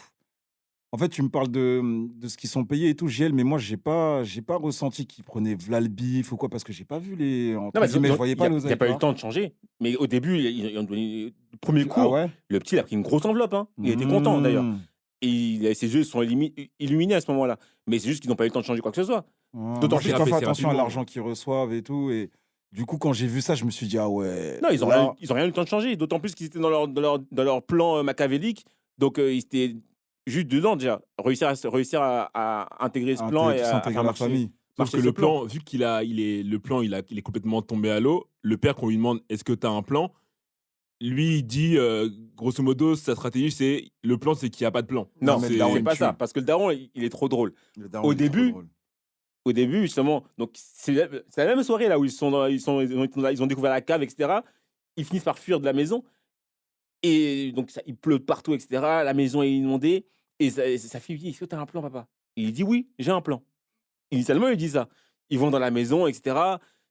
en fait, tu me parles de ce qu'ils sont payés et tout, GL, mais moi, j'ai pas ressenti qu'ils prenaient v'là le bif ou quoi, parce que j'ai pas vu les. Non, Entre mais guillemets, je voyais il pas n'y l'oseille. a pas eu tu le vois. temps de changer. Mais au début, ils ont donné le premier Ah cours. ouais. Le petit, il a pris une grosse enveloppe. Hein. Il était content, d'ailleurs. Mmh. Et ses yeux sont illuminés à ce moment-là. Mais c'est juste qu'ils n'ont pas eu le temps de changer quoi que ce soit. D'autant Moi, plus j'ai qu'il pas a fait fait attention à rapidement. l'argent qu'ils reçoivent et tout. Et du coup, quand j'ai vu ça, je me suis dit, ah ouais. Non, ils ont là, rien eu le temps de changer. D'autant plus qu'ils étaient dans leur plan machiavélique. Donc, ils étaient juste dedans déjà. Réussir à intégrer ce plan et tous à intégrer faire la marcher. famille. Sauf marcher que ce le plan, vu il est complètement tombé à l'eau, le père, qu'on lui demande est-ce que tu as un plan, lui, il dit, grosso modo, sa stratégie, c'est le plan, c'est qu'il n'y a pas de plan. Non, mais le c'est daron, il pas tue. ça. Parce que le daron, il est trop drôle. Le daron, Au il est trop début, drôle. Au début, justement, donc c'est la même soirée là où ils ont découvert la cave, etc. Ils finissent par fuir de la maison. Et donc, il pleut de partout, etc. La maison est inondée. Et sa fille lui dit, est-ce que tu as un plan, papa? Et il dit, oui, j'ai un plan. Initialement, il dit ça. Ils vont dans la maison, etc.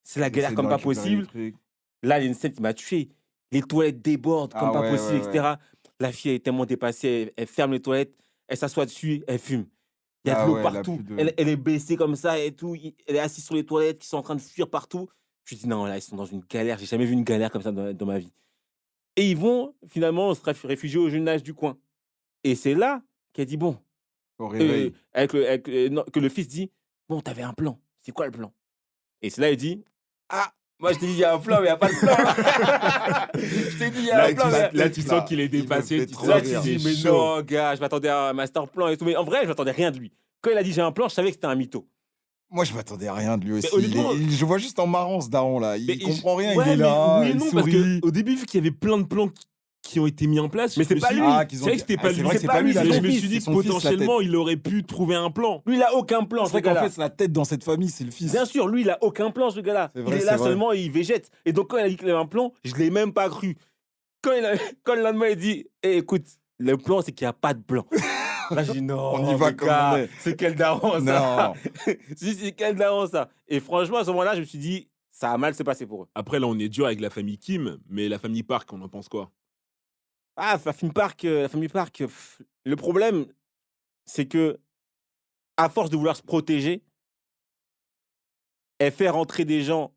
C'est la Ils galère essaient comme de pas récupérer les possible. trucs. Là, il y a une scène qui m'a tué. Les toilettes débordent comme Ah pas ouais, possible, ouais, etc. La fille elle est tellement dépassée. Elle ferme les toilettes, elle s'assoit dessus, elle fume. Il y a Ah de l'eau ouais, elle a partout. plus de. Elle est baissée comme ça et tout. Elle est assise sur les toilettes qui sont en train de fuir partout. Je me dis, non, là, ils sont dans une galère. J'ai jamais vu une galère comme ça dans ma vie. Et ils vont finalement se réfugier au jeune âge du coin. Et c'est là qu'elle dit, bon, Au réveil. non, que le fils dit, bon, t'avais un plan. C'est quoi le plan? Et c'est là, il dit, ah, moi je t'ai dit, il y a un plan, mais il n'y a pas de plan. Je t'ai dit, il y a Là, un plan, mais là, tu sens qu'il est il me dépassé. fait Tu trop sens là, qu'il tu rire. dis, mais est chaud. non, gars, je m'attendais à un master plan et tout. Mais en vrai, je m'attendais rien de lui. Quand il a dit j'ai un plan, je savais que c'était un mytho. Moi, je m'attendais à rien de lui aussi. honnêtement- Je vois juste en marrant ce daron là. Mais Il comprend rien. ouais, Il est mais là. oui et il non, parce sourit. qu'au début, vu qu'il y avait plein de plans qui ont été mis en place, Mais je c'est me pas suis lui. dit, Ah, qu'ils c'est ont vrai dit- que c'était ah, pas c'est lui. vrai que c'est pas lui, il a Mais je son me fils, suis dit c'est que son fils, la tête. potentiellement, il aurait pu trouver un plan. Lui, il a aucun plan, C'est ce vrai qu'en gars-là. fait, la tête dans cette famille, c'est le fils. Bien sûr, lui, il a aucun plan, ce gars-là. C'est Il vrai, est c'est là vrai. seulement et il végète. Et donc, quand il a dit qu'il avait un plan, je l'ai même pas cru. Quand le lendemain, il dit écoute, le plan, c'est qu'il n'y a pas de plan. Là, je dis non, On y va mais comme gars, on est. c'est quel daron, ça. Non. Si, c'est quel daron, ça. Et franchement, à ce moment-là, je me suis dit ça a mal se passer pour eux. Après, là, on est dur avec la famille Kim, mais la famille Park, on en pense quoi? Ah, la famille Park, le problème, c'est que, à force de vouloir se protéger, elle fait rentrer des gens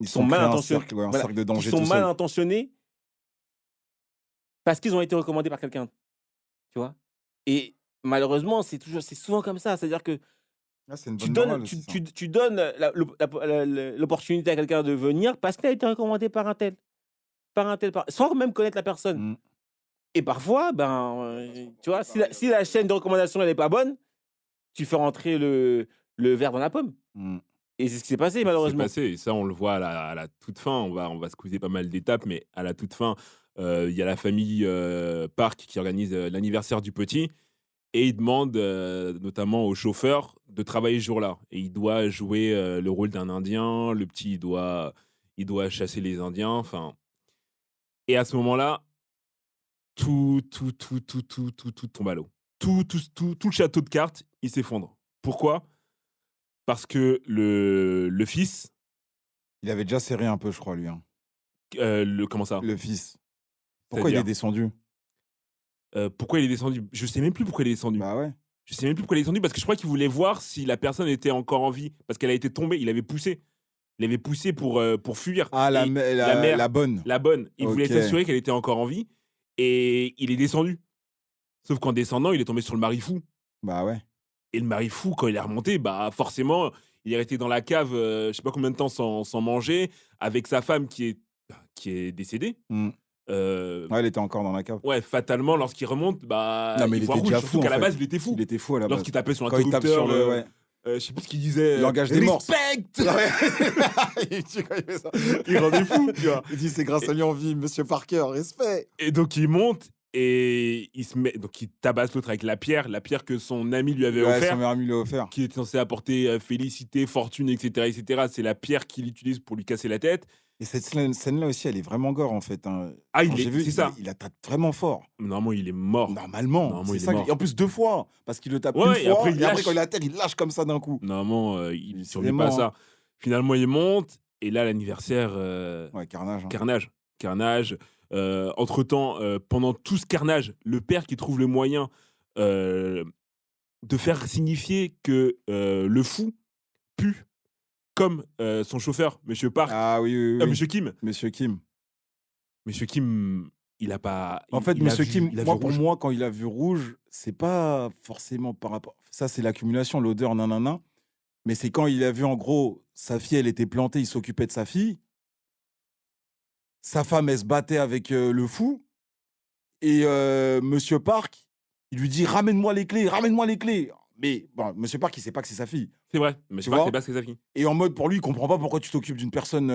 Ils qui sont mal créés un intentionnés, cercle, ouais, un voilà, cercle de qui danger sont tout mal seul. intentionnés parce qu'ils ont été recommandés par quelqu'un, tu vois. Et malheureusement, c'est souvent comme ça. C'est-à-dire que Ah, c'est une tu bonne donnes, morale tu, aussi, ça. tu donnes l'opportunité à quelqu'un de venir parce qu'il a été recommandé par un tel, sans même connaître la personne. Mm. Et parfois, tu vois, si la chaîne de recommandation elle est pas bonne, tu fais rentrer le verre dans la pomme. Mm. Et c'est ce qui s'est passé, C'est malheureusement. passé, et ça, on le voit à la toute fin. On va squeezer pas mal d'étapes, mais à la toute fin, il y a la famille Park qui organise l'anniversaire du petit. Et il demande notamment au chauffeur de travailler ce jour-là. Et il doit jouer le rôle d'un Indien. Le petit, il doit chasser les Indiens. Enfin, et à ce moment-là, tout tombe à l'eau. Tout le château de cartes, il s'effondre. Pourquoi? Parce que le fils, Il avait déjà serré un peu, je crois, lui. Hein. comment ça? Le fils. Pourquoi il est C'est-à-dire? descendu? Pourquoi il est descendu? Je sais même plus pourquoi il est descendu. Bah ouais. Je sais même plus pourquoi il est descendu parce que je crois qu'il voulait voir si la personne était encore en vie parce qu'elle a été tombée. Il avait poussé. Il avait poussé pour fuir. Ah, Et la mère, la bonne. la bonne, il voulait Ok. s'assurer qu'elle était encore en vie et il est descendu. Sauf qu'en descendant, il est tombé sur le mari fou. Bah ouais. Et le mari fou, quand il est remonté, bah forcément, il est resté dans la cave, je sais pas combien de temps sans manger, avec sa femme qui est décédée. Mm. Ouais, il était encore dans la cave. Ouais, fatalement, lorsqu'il remonte, bah, Non, mais il voit était rouge. déjà Surtout fou, qu'à en la fait. base, il était fou. Il était fou à la base. Lorsqu'il tapait sur Quand il tape l'interrupteur, sur le. Ouais. je sais plus ce qu'il disait. Langage des morses. Respect. il dit quand il fait ça. Il rendait fou, tu vois. Il dit c'est grâce à lui on vit, Monsieur Parker, respect. Et donc il monte et il tabasse l'autre avec la pierre que son ami lui avait Ouais, offert, son meilleur ami lui a offert. qui était censé apporter félicité, fortune, etc., etc. C'est la pierre qu'il utilise pour lui casser la tête. Et cette scène-là aussi, elle est vraiment gore en fait. Hein. Ah, Quand j'ai vu, c'est ça. il la tape vraiment fort. Normalement, il est mort. Normalement. Normalement, c'est il est ça. mort. Et en plus 2 fois, parce qu'il le tape Ouais, une et fois, après, et il après lâche. quand il est à terre, il lâche comme ça d'un coup. Normalement, il ne C'est survit pas à mort, ça. Finalement, il monte et là, l'anniversaire. Ouais, carnage. Hein. Carnage. Entre-temps, pendant tout ce carnage, le père qui trouve le moyen de faire signifier que le fou pue comme son chauffeur, Monsieur Park, Ah oui, oui, oui. Monsieur Kim. Monsieur Kim. Monsieur Kim, il a pas. En fait, il a Monsieur vu- Kim, il a vu moi, pour rouge. moi, quand il a vu rouge, c'est pas forcément par rapport. Ça, c'est l'accumulation, l'odeur, nanana. Mais c'est quand il a vu, en gros, sa fille, elle était plantée, il s'occupait de sa fille. Sa femme, elle se battait avec le fou. Et Monsieur Park, il lui dit ramène-moi les clés, ramène-moi les clés. Mais bon, Monsieur Park, il sait pas que c'est sa fille. C'est vrai, Monsieur Tu Park, vois c'est pas ce que sa fille. Et en mode, pour lui, il comprend pas pourquoi tu t'occupes d'une personne,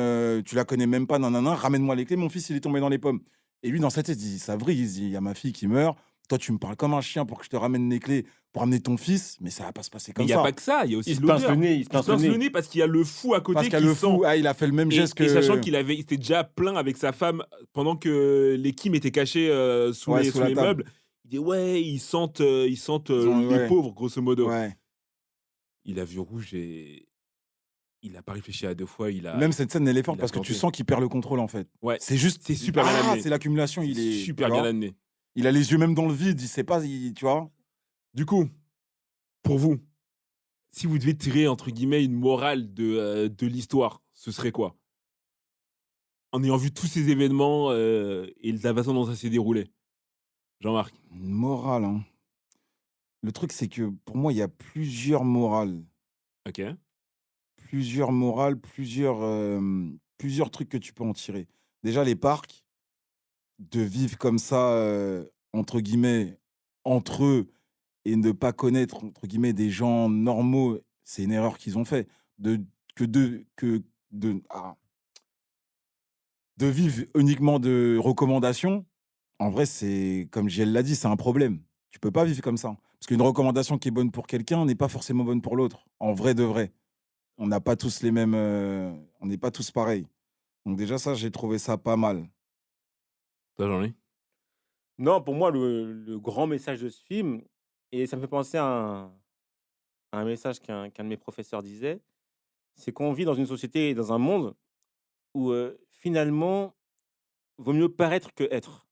tu la connais même pas, nanana, ramène-moi les clés, mon fils, il est tombé dans les pommes. Et lui, dans sa tête, il dit, ça vrille, il dit, il y a ma fille qui meurt, toi, tu me parles comme un chien pour que je te ramène les clés pour amener ton fils, mais ça va pas se passer Mais comme il n'y a ça. pas que ça, il y a aussi Il se pince l'odeur. le nez, il se Il se pince pince le le nez. nez parce qu'il y a le fou à côté Parce qu'il y a qui le sent. fou, ah, il a fait le même Et, geste que... et sachant qu'il était déjà plein avec sa femme pendant que les Kim étaient cachés sous Ouais, les, sous sous la les table. meubles, il dit ouais, ils sentent ont- les ouais. pauvres, grosso modo. Ouais. Il a vu rouge et il n'a pas réfléchi à 2 fois. Même cette scène, elle est forte il a parce que tu planté. sens qu'il perd le contrôle, en fait. Ouais, C'est juste... c'est super bien amené. c'est l'accumulation, c'est il est... super tu bien vois, amené. il a les yeux même dans le vide, il sait pas, tu vois. Du coup, pour vous, si vous devez tirer entre guillemets une morale de l'histoire, ce serait quoi? En ayant vu tous ces événements et la façon dont ça s'est déroulé. Jean-Marc. Une morale, hein. Le truc, c'est que pour moi, il y a plusieurs morales. Ok. Plusieurs morales, plusieurs trucs que tu peux en tirer. Déjà, les parcs, de vivre comme ça, entre guillemets, entre eux, et ne pas connaître, entre guillemets, des gens normaux, c'est une erreur qu'ils ont fait. De vivre uniquement de recommandations, en vrai, c'est, comme Giel l'a dit, c'est un problème. Tu peux pas vivre comme ça. Parce qu'une recommandation qui est bonne pour quelqu'un n'est pas forcément bonne pour l'autre. En vrai de vrai. On n'a pas tous les mêmes... on n'est pas tous pareils. Donc déjà, ça, j'ai trouvé ça pas mal. Toi, Jean-Louis. Non, pour moi, le grand message de ce film, et ça me fait penser à un message qu'un de mes professeurs disait, c'est qu'on vit dans une société et dans un monde où finalement, vaut mieux paraître que être.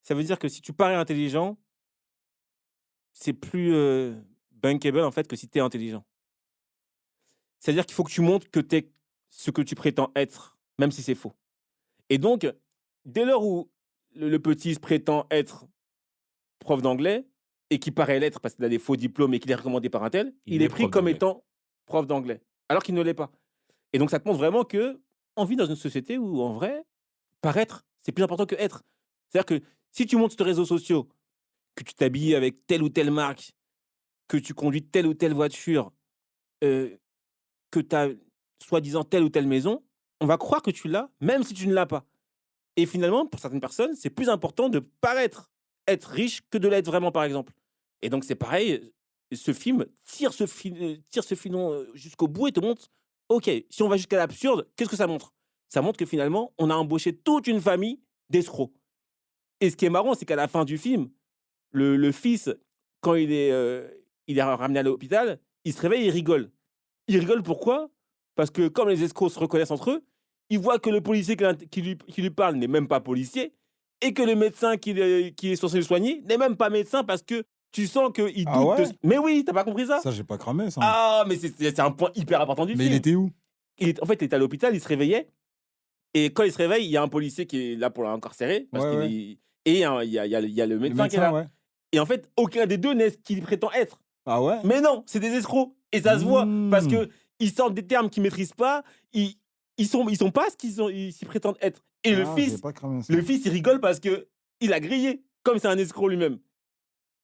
Ça veut dire que si tu parais intelligent, c'est plus bankable en fait que si tu es intelligent. C'est-à-dire qu'il faut que tu montres que tu es ce que tu prétends être, même si c'est faux. Et donc, dès lors où le petit se prétend être prof d'anglais et qui paraît l'être parce qu'il a des faux diplômes et qu'il est recommandé par un tel, il est pris prof comme d'anglais. étant prof d'anglais, alors qu'il ne l'est pas. Et donc, ça te montre vraiment que on vit dans une société où, en vrai, paraître, c'est plus important que être. C'est-à-dire que si tu montes sur tes réseaux sociaux, que tu t'habilles avec telle ou telle marque, que tu conduis telle ou telle voiture, que tu as soi-disant telle ou telle maison, on va croire que tu l'as, même si tu ne l'as pas. Et finalement, pour certaines personnes, c'est plus important de paraître être riche que de l'être vraiment, par exemple. Et donc, c'est pareil, ce film tire ce filon jusqu'au bout et te montre, OK, si on va jusqu'à l'absurde, qu'est-ce que ça montre? Ça montre que finalement, on a embauché toute une famille d'escrocs. Et ce qui est marrant, c'est qu'à la fin du film, le fils, quand il est ramené à l'hôpital, il se réveille et il rigole. Il rigole pourquoi? Parce que comme les escrocs se reconnaissent entre eux, il voit que le policier qui lui parle n'est même pas policier et que le médecin qui est censé le soigner n'est même pas médecin parce que tu sens qu'il doute Ah ouais? Mais oui, t'as pas compris ça? Ça, j'ai pas cramé, ça. Ah, mais c'est un point hyper important du Mais film. il était où? En fait, il était à l'hôpital, il se réveillait. Et quand il se réveille, il y a un policier qui est là pour l'incarcérer. Ouais. Et il y a le Le médecin qui est là. ouais. Et en fait, aucun des deux n'est ce qu'il prétend être. Ah ouais? Mais non, c'est des escrocs. Et ça se voit. Parce Mmh. qu'ils sortent des termes qu'ils maîtrisent pas. Ils sont pas ce ils s'y prétendent être. Et Ah, j'ai pas cramé ça. le fils, il rigole parce que il a grillé. Comme c'est un escroc lui-même.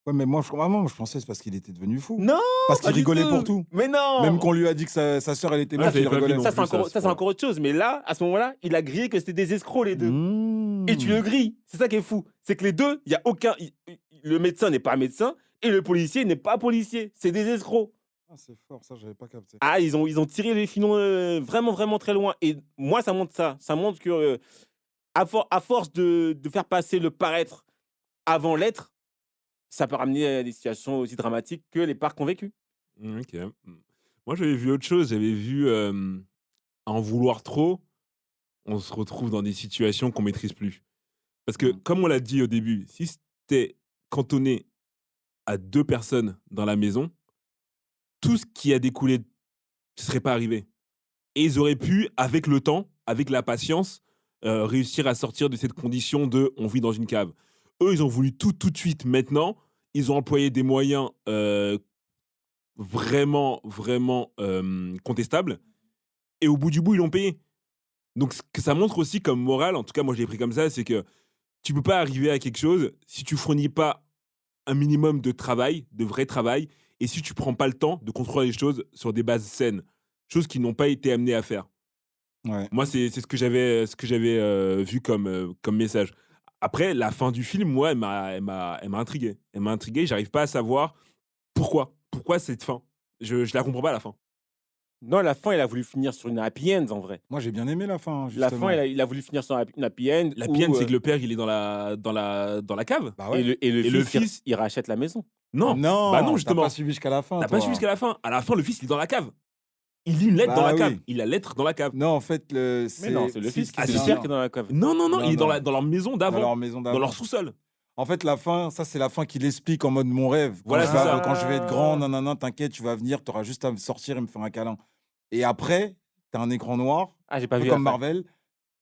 Ouais, mais moi, je pensais que c'est parce qu'il était devenu fou. Non! Parce pas qu'il du rigolait tout. pour tout. Mais non! Même qu'on lui a dit que sa sœur, elle était Ah, morte, j'avais il pas vu rigolait. non Ça, plus, c'est encore autre chose. Mais là, à ce moment-là, il a grillé que c'était des escrocs, les deux. Mmh. Et tu le grilles. C'est ça qui est fou. C'est que les deux, il y a aucun. Le médecin n'est pas médecin et le policier n'est pas policier. C'est des escrocs. Ah, c'est fort, ça, j'avais pas capté. Ah, ils ont tiré les filons vraiment, vraiment très loin. Et moi, ça montre ça. Ça montre que, à force de faire passer le paraître avant l'être, ça peut ramener à des situations aussi dramatiques que les parcs ont vécu. Ok. Moi, j'avais vu autre chose. J'avais vu à en vouloir trop, on se retrouve dans des situations qu'on maîtrise plus. Parce que, comme on l'a dit au début, si c'était cantonné à 2 personnes dans la maison, tout ce qui a découlé ne serait pas arrivé. Et ils auraient pu, avec le temps, avec la patience, réussir à sortir de cette condition de on vit dans une cave. Eux, ils ont voulu tout de suite maintenant. Ils ont employé des moyens vraiment contestables. Et au bout du bout, ils l'ont payé. Donc, ce que ça montre aussi comme morale, en tout cas, moi, je l'ai pris comme ça, c'est que tu peux pas arriver à quelque chose si tu fournis pas un minimum de travail, de vrai travail, et si tu prends pas le temps de construire les choses sur des bases saines, choses qui n'ont pas été amenées à faire. Ouais. Moi, c'est ce que j'avais vu comme message. Après, la fin du film, moi, elle m'a intrigué. Elle m'a intrigué. J'arrive pas à savoir pourquoi. Pourquoi cette fin. Je la comprends pas, la fin. Non, la fin, il a voulu finir sur une happy end, en vrai. Moi, j'ai bien aimé la fin, La justement. fin, il a voulu finir sur une happy end. La où, pienne, c'est que le père, il est dans la cave. Bah ouais. Et le Et le fils, fils- il rachète la maison. Non, Non, bah non, t'as justement. pas suivi jusqu'à la fin. T'as toi. pas su jusqu'à la fin. À la fin, le fils, il est dans la cave. Il lit une lettre Bah dans la oui. cave. Il a la lettre dans la cave. Non, en fait, Mais non, c'est le fils qui Ah, c'est si, le si. père qui est dans la cave. Non, Non, il est non. dans leur maison dans d'avant. leur maison Dans d'avant. leur sous-sol. En fait, la fin, ça, c'est la fin qu'il explique en mode mon rêve. Voilà, quand, c'est ça. quand je vais être grand, nanana, t'inquiète, tu vas venir, t'auras juste à me sortir et me faire un câlin. Et après, t'as un écran noir, Ah, j'ai pas un peu vu comme la fin. Marvel.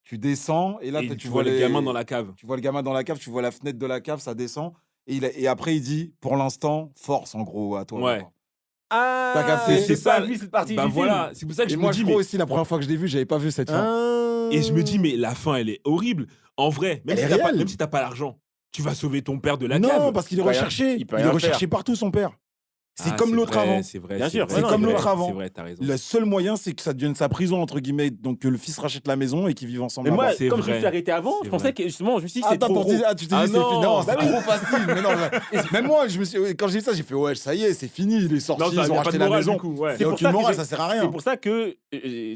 Tu descends et là, Et tu tu vois le gamin dans la cave. Tu vois le gamin dans la cave, tu vois la fenêtre de la cave, ça descend. Et après, il dit, pour l'instant, force, en gros, à toi. Ouais. quoi. Ah, T'as capté. j'ai C'est pas ça. vu cette partie Bah du voilà, c'est pour ça que Et je moi, me je dis, crois mais... aussi, la première fois que je l'ai vu, j'avais pas vu cette fin. film. Et je me dis, mais la fin, elle est horrible. En vrai, Elle est réelle. même si t'as pas l'argent, tu vas sauver ton père de la Non, cave. parce qu'il est Il peut rien- recherché. il peut Il est rien recherché partout, son père. C'est Ah, comme l'autre vrai, avant. C'est vrai. Bien sûr, vrai, c'est comme vrai, l'autre avant. C'est vrai, t'as raison. Le seul moyen, c'est que ça devienne sa prison, entre guillemets. Donc, que le fils rachète la maison et qu'ils vivent ensemble. Mais moi, là-bas. c'est comme je me vrai. suis arrêté avant, C'est je pensais vrai. que justement, je me suis dit, Ah, c'est t'as trop pensé- gros. ah, tu t'es Ah dit, c'est non, fini. Non, bah c'est trop facile. Mais non, même moi, quand j'ai dit ça, j'ai fait, ouais, ça y est, c'est fini. Il est sorti, Non, ils ça, y ont a pas racheté de la morale, maison. du coup, ouais. Il C'est y a pour aucune ça que morale, j'ai- ça sert à C'est rien. pour ça que,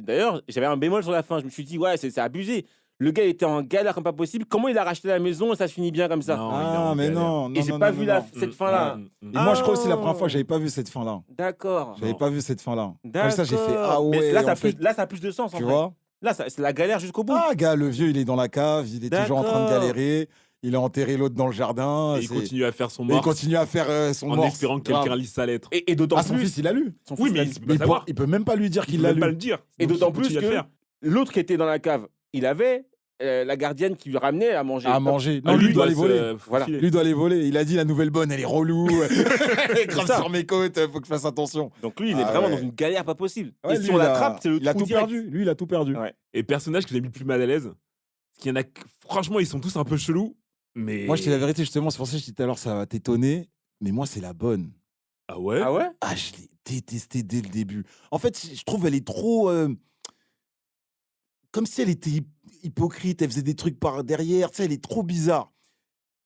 d'ailleurs, j'avais un bémol sur la fin. Je me suis dit, ouais, c'est abusé. Le gars était en galère comme pas possible. Comment il a racheté la maison et ça se finit bien comme ça? Non, il est Ah, en mais galère. non. Et j'ai non, pas non, vu non. cette fin-là. Et moi, je crois aussi la première fois que j'avais pas vu cette fin-là. D'accord. J'avais Non. pas vu cette fin-là. Comme D'accord. ça, j'ai fait, ah Mais ouais. là, ça en a plus, fait, là, ça a plus de sens, en tu fait. vois. Là, c'est la galère jusqu'au bout. Ah, gars, le vieux, il est dans la cave, il est toujours en train de D'accord. galérer. Il a enterré l'autre dans le jardin. Et il continue à faire son Et il mort continue à faire son en morse. espérant que Grave. quelqu'un lise sa lettre. Et d'autant Ah, son plus. fils, il a lu. son Oui, fils mais l'a- il peut Mais pas il savoir. peut même pas lui dire Il qu'il peut l'a même lu. pas le dire. Et Donc, d'autant il plus continue à le que faire. l'autre qui était dans la cave, il avait la gardienne qui lui ramenait à manger. À manger. Ah, Non, lui, il doit se les voler. Voilà. faufiler. Lui doit les voler. Il a dit la nouvelle bonne, elle est relou. Elle est grave ça. sur mes côtes, faut que je fasse attention. Donc lui, il est Ah vraiment ouais. dans une galère pas possible. Ouais, et lui, si on il a- l'attrape, c'est le Il a trou tout direct. perdu. Lui, il a tout perdu. Ouais. Et personnage que j'ai mis le plus mal à l'aise, parce qu'il y en a, franchement, ils sont tous un peu chelous, mais... Moi, je dis la vérité, justement, c'est pour ça que je dis tout à l'heure, ça va t'étonner. Mais moi, c'est la bonne. Ah ouais? Ah ouais? Ah, je l'ai détestée dès le début. En fait, je trouve elle est trop. Comme si elle était hypocrite, elle faisait des trucs par derrière, tu sais, elle est trop bizarre.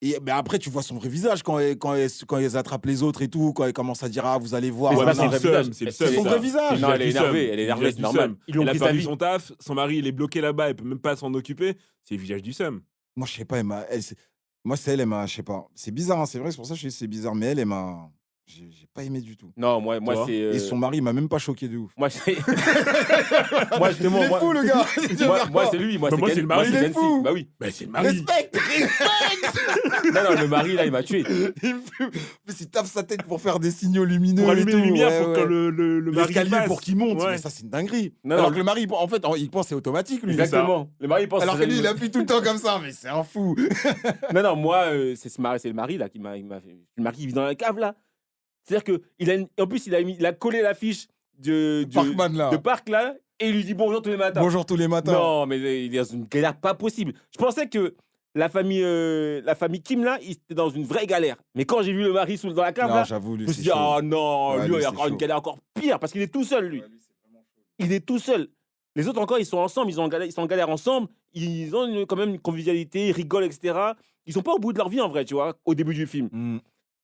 Et mais après, tu vois son vrai visage quand elle attrape les autres et tout, quand elle commence à dire ah, vous allez voir. Mais Ouais, c'est mais pas c'est son le vrai seum, visage. c'est le C'est seum. son ça. vrai visage. C'est le Non, gars elle est du énervée, seum. elle est C'est le énervée, gars c'est du normal. seum. Ils lui ont Elle a pris sa perdu vie. son taf, son mari il est bloqué là-bas, elle peut même pas s'en occuper. C'est le visage du seum. Moi, je sais pas, Moi, c'est elle, je sais pas. C'est bizarre, hein, c'est vrai, c'est pour ça que je dis c'est bizarre, mais elle m'a. J'ai pas aimé du tout. Non, moi Toi? c'est. Et son mari m'a même pas choqué de ouf. Moi, c'est. Moi, justement. Il est moi, fou, le gars. Il veut moi, faire moi, quoi? c'est lui. Moi, Bah, moi, Ken- c'est le moi, mari. Il est Kenzie. fou. Bah oui. Bah, c'est le mari. Respecte. Non, non, le mari, là, il m'a tué. Il me- Mais il tape sa tête pour faire des signaux lumineux. Pour et allumer tout. les lumières Ouais, pour ouais. que le mari L'escalier passe. pour qu'il monte. Ouais. Mais ça, c'est une dinguerie. Non, Alors non. que le mari, en fait, il pense que c'est automatique, lui. Exactement. Le mari pense. Alors que lui, il appuie tout le temps comme ça. Mais c'est un fou. Non, non, moi, c'est le mari, là, qui m'a fait. Le mari qui vit dans la cave, là. C'est-à-dire que en plus, il a collé l'affiche Parkman, là. de Parc, là, et il lui dit bonjour tous les matins. Bonjour tous les matins. Non, mais il est dans une galère pas possible. Je pensais que la famille Kim, là, il était dans une vraie galère. Mais quand j'ai vu le mari dans la cave, Non, là, j'avoue, je lui, me c'est suis dit, chaud. oh non, Ouais, lui, lui, il a c'est encore une chaud. galère encore pire, parce qu'il est tout seul, lui. Ouais, lui, c'est vraiment chaud. Il est tout seul. Les autres encore, ils sont ensemble, ils sont en galère ensemble, ils ont quand même une convivialité, ils rigolent, etc. Ils sont pas au bout de leur vie, en vrai, tu vois, au début du film. Mm.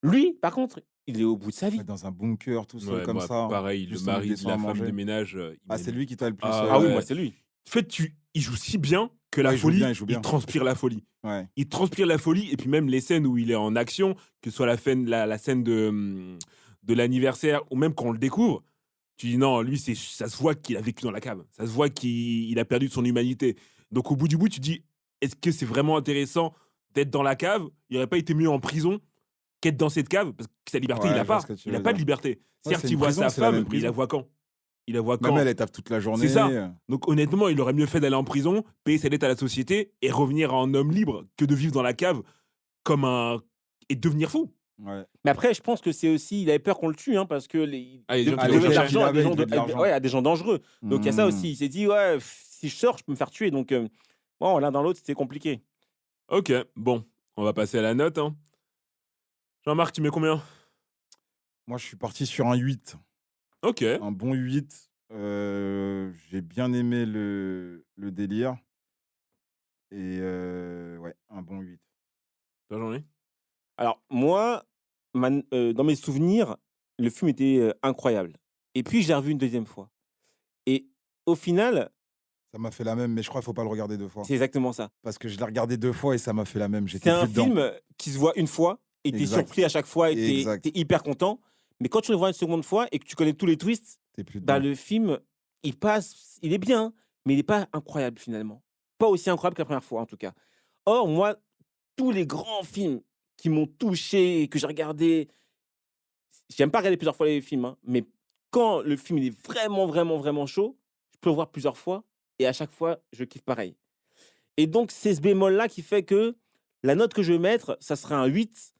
Lui, par contre, il est au bout de sa vie. Ouais, dans un bunker, tout seul Ouais, comme moi, ça. pareil, le Juste mari descend de à la femme manger. de ménage. Il Ah, c'est m'énerve. lui qui t'a le plus. Ah oui, ouais. moi, c'est lui. En fait, il joue si bien que la Ouais, il joue folie, bien, il joue bien. transpire la folie. Ouais. Il transpire la folie, et puis même les scènes où il est en action, que ce soit la scène de l'anniversaire, ou même quand on le découvre, tu dis non, lui, ça se voit qu'il a vécu dans la cave. Ça se voit qu'il a perdu de son humanité. Donc au bout du bout, tu dis, est-ce que c'est vraiment intéressant d'être dans la cave? Il n'aurait pas été mieux en prison qu'être dans cette cave? Parce que sa liberté, Ouais, il n'a je vois pas. ce que tu Il veux n'a pas de dire. liberté. Ouais, Certes, c'est il une voit prison, sa c'est la femme, même mais il la prison. voit quand? Il la voit quand? Même elle tape toute la journée. C'est ça. Donc honnêtement, il aurait mieux fait d'aller en prison, payer sa dette à la société et revenir en homme libre que de vivre dans la cave comme un... et devenir fou. Ouais. Mais après, je pense que c'est aussi, il avait peur qu'on le tue, hein, parce que Ah, les gens qui il le devait de recherchent. l'argent à des Il gens, avait de l'argent. ouais, à des gens dangereux. Donc il y a ça Mm. aussi. Il s'est dit, ouais, si je sors, je peux me faire tuer. Donc, bon, l'un dans l'autre, c'était compliqué. Ok, bon, on va passer à la note. Hein. Jean-Marc, tu mets combien? Moi, je suis parti sur un 8. Ok. Un bon 8. J'ai bien aimé le délire. Et ouais, un bon 8. Toi, Jean-Louis? Alors, moi, dans mes souvenirs, le film était incroyable. Et puis, je l'ai revu une deuxième fois. Et au final, Ça m'a fait la même, mais je crois qu'il faut pas le regarder 2 fois. c'est exactement ça. Parce que je l'ai regardé 2 fois et ça m'a fait la même. C'est J'étais un plus dedans. film qui se voit une fois et t'es Exact. surpris à chaque fois et Exact. t'es hyper content. Mais quand tu le vois une seconde fois et que tu connais tous les twists, T'es plus bah, dedans. le film, il est bien, mais il n'est pas incroyable finalement. Pas aussi incroyable que la première fois en tout cas. Or, moi, tous les grands films qui m'ont touché, que j'ai regardé, j'aime pas regarder plusieurs fois les films, hein, mais quand le film il est vraiment, vraiment, vraiment chaud, je peux le voir plusieurs fois et à chaque fois, je kiffe pareil. Et donc, c'est ce bémol-là qui fait que la note que je vais mettre, ça sera un 8,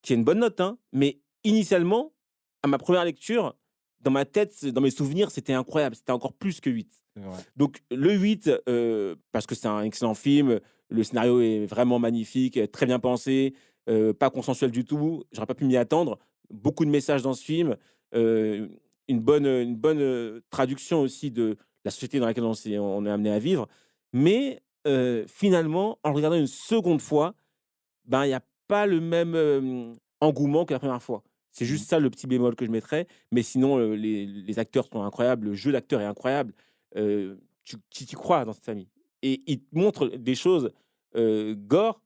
qui est une bonne note, hein, mais initialement, à ma première lecture, dans ma tête, dans mes souvenirs, c'était incroyable. C'était encore plus que 8. C'est vrai. Donc, le 8, parce que c'est un excellent film, le scénario est vraiment magnifique, très bien pensé, pas consensuel du tout. J'aurais pas pu m'y attendre. Beaucoup de messages dans ce film, une bonne traduction aussi de la société dans laquelle on est amené à vivre. Mais finalement, en le regardant une seconde fois, ben, il n'y a pas le même engouement que la première fois. C'est juste ça le petit bémol que je mettrais. Mais sinon, les acteurs sont incroyables, le jeu d'acteur est incroyable. Tu crois dans cette famille. Et il te montre des choses gore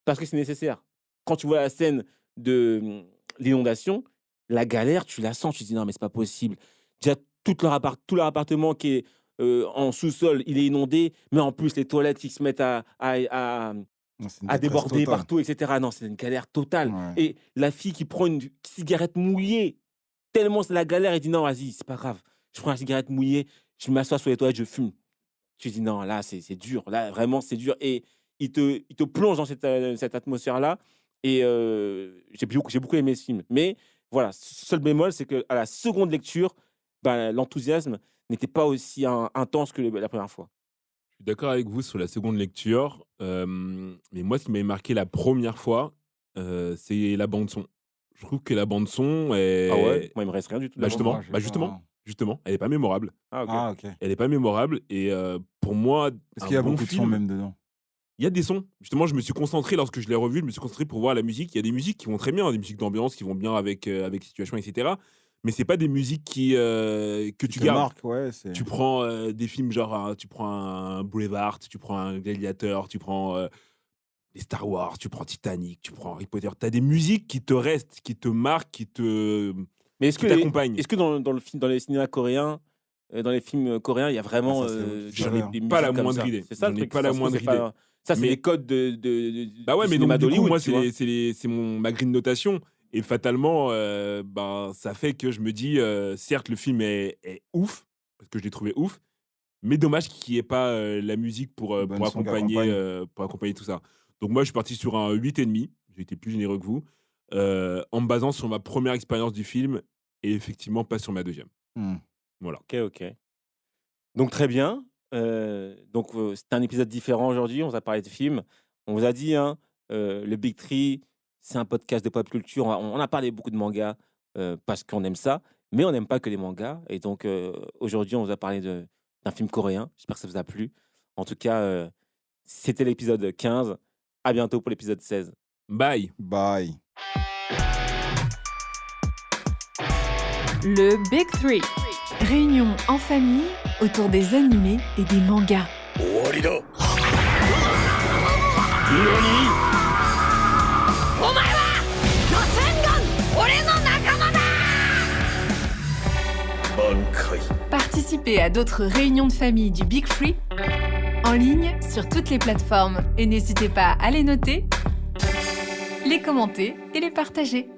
parce que c'est nécessaire. Quand tu vois la scène de l'inondation, la galère, tu la sens. Tu te dis non, mais c'est pas possible. Déjà, tout leur appartement qui est en sous-sol, il est inondé. Mais en plus, les toilettes qui se mettent à Non, c'est une à détresse déborder totale. partout, etc. Non, c'est une galère totale. Ouais. Et la fille qui prend une cigarette mouillée, tellement c'est la galère, elle dit non, vas-y, c'est pas grave. Je prends la cigarette mouillée, je m'assois sur les toilettes, je fume. Tu dis non, là, c'est dur. Là, vraiment, c'est dur. Et il te plonge dans cette atmosphère-là. Et j'ai beaucoup aimé ce film. Mais voilà, seul bémol, c'est qu'à la seconde lecture, ben, l'enthousiasme n'était pas aussi intense que la première fois. Je suis d'accord avec vous sur la seconde lecture. Mais moi, ce qui m'avait marqué la première fois, c'est la bande-son. Je trouve que la bande-son est. Ah ouais? Moi, il me reste rien du tout. de Bah la justement, bande-son. j'ai bah pas- justement, elle est pas mémorable. Ah, ok. Ah, ok. Elle est pas mémorable. Et pour moi, Est-ce un qu'il y a bon beaucoup de sons film, même dedans? il y a des sons. Justement, je me suis concentré lorsque je l'ai revu, je me suis concentré pour voir la musique. Il y a des musiques qui vont très bien, des musiques d'ambiance qui vont bien avec situation, etc. Mais c'est pas des musiques que Qui tu te gardes. marque, ouais. C'est... Tu prends des films genre, tu prends un Braveheart, tu prends un Gladiator, tu prends les Star Wars, tu prends Titanic, tu prends Harry Potter. Tu as des musiques qui te restent, qui te marquent, qui Mais est-ce que, t'accompagnent. est-ce que dans le film, dans les cinémas coréens, dans les films coréens, il y a vraiment Ah, ça, c'est autre chose. des Pas la musiques comme moindre ça? idée. C'est ça J'en le ai truc. pas la Ça se trouve, moindre c'est pas- idée. Ça, c'est Mais- les codes Bah ouais, du mais cinéma donc du coup, d'Hollywood, moi, tu vois. c'est ma grille de notation. Et fatalement, ça fait que je me dis, certes, le film est ouf, parce que je l'ai trouvé ouf, mais dommage qu'il n'y ait pas la musique pour Bonne son qui pour accompagner tout ça. Donc moi, je suis parti sur un 8,5. J'ai été plus généreux que vous, en me basant sur ma première expérience du film et effectivement pas sur ma deuxième. Voilà. Ok. Donc très bien. C'était un épisode différent aujourd'hui. On vous a parlé de films. On vous a dit, hein, le Big Tree, c'est un podcast de pop culture. On a parlé beaucoup de mangas parce qu'on aime ça, mais on n'aime pas que les mangas. Et donc aujourd'hui, on vous a parlé d'un film coréen. J'espère que ça vous a plu. En tout cas, c'était l'épisode 15. À bientôt pour l'épisode 16. Bye. Bye. Le Big Three. Réunion en famille autour des animés et des mangas. 終わりだお前はロセンガン俺の仲間だ挽回 Participez à d'autres réunions de famille du Big Three en ligne sur toutes les plateformes et n'hésitez pas à les noter, les commenter et les partager.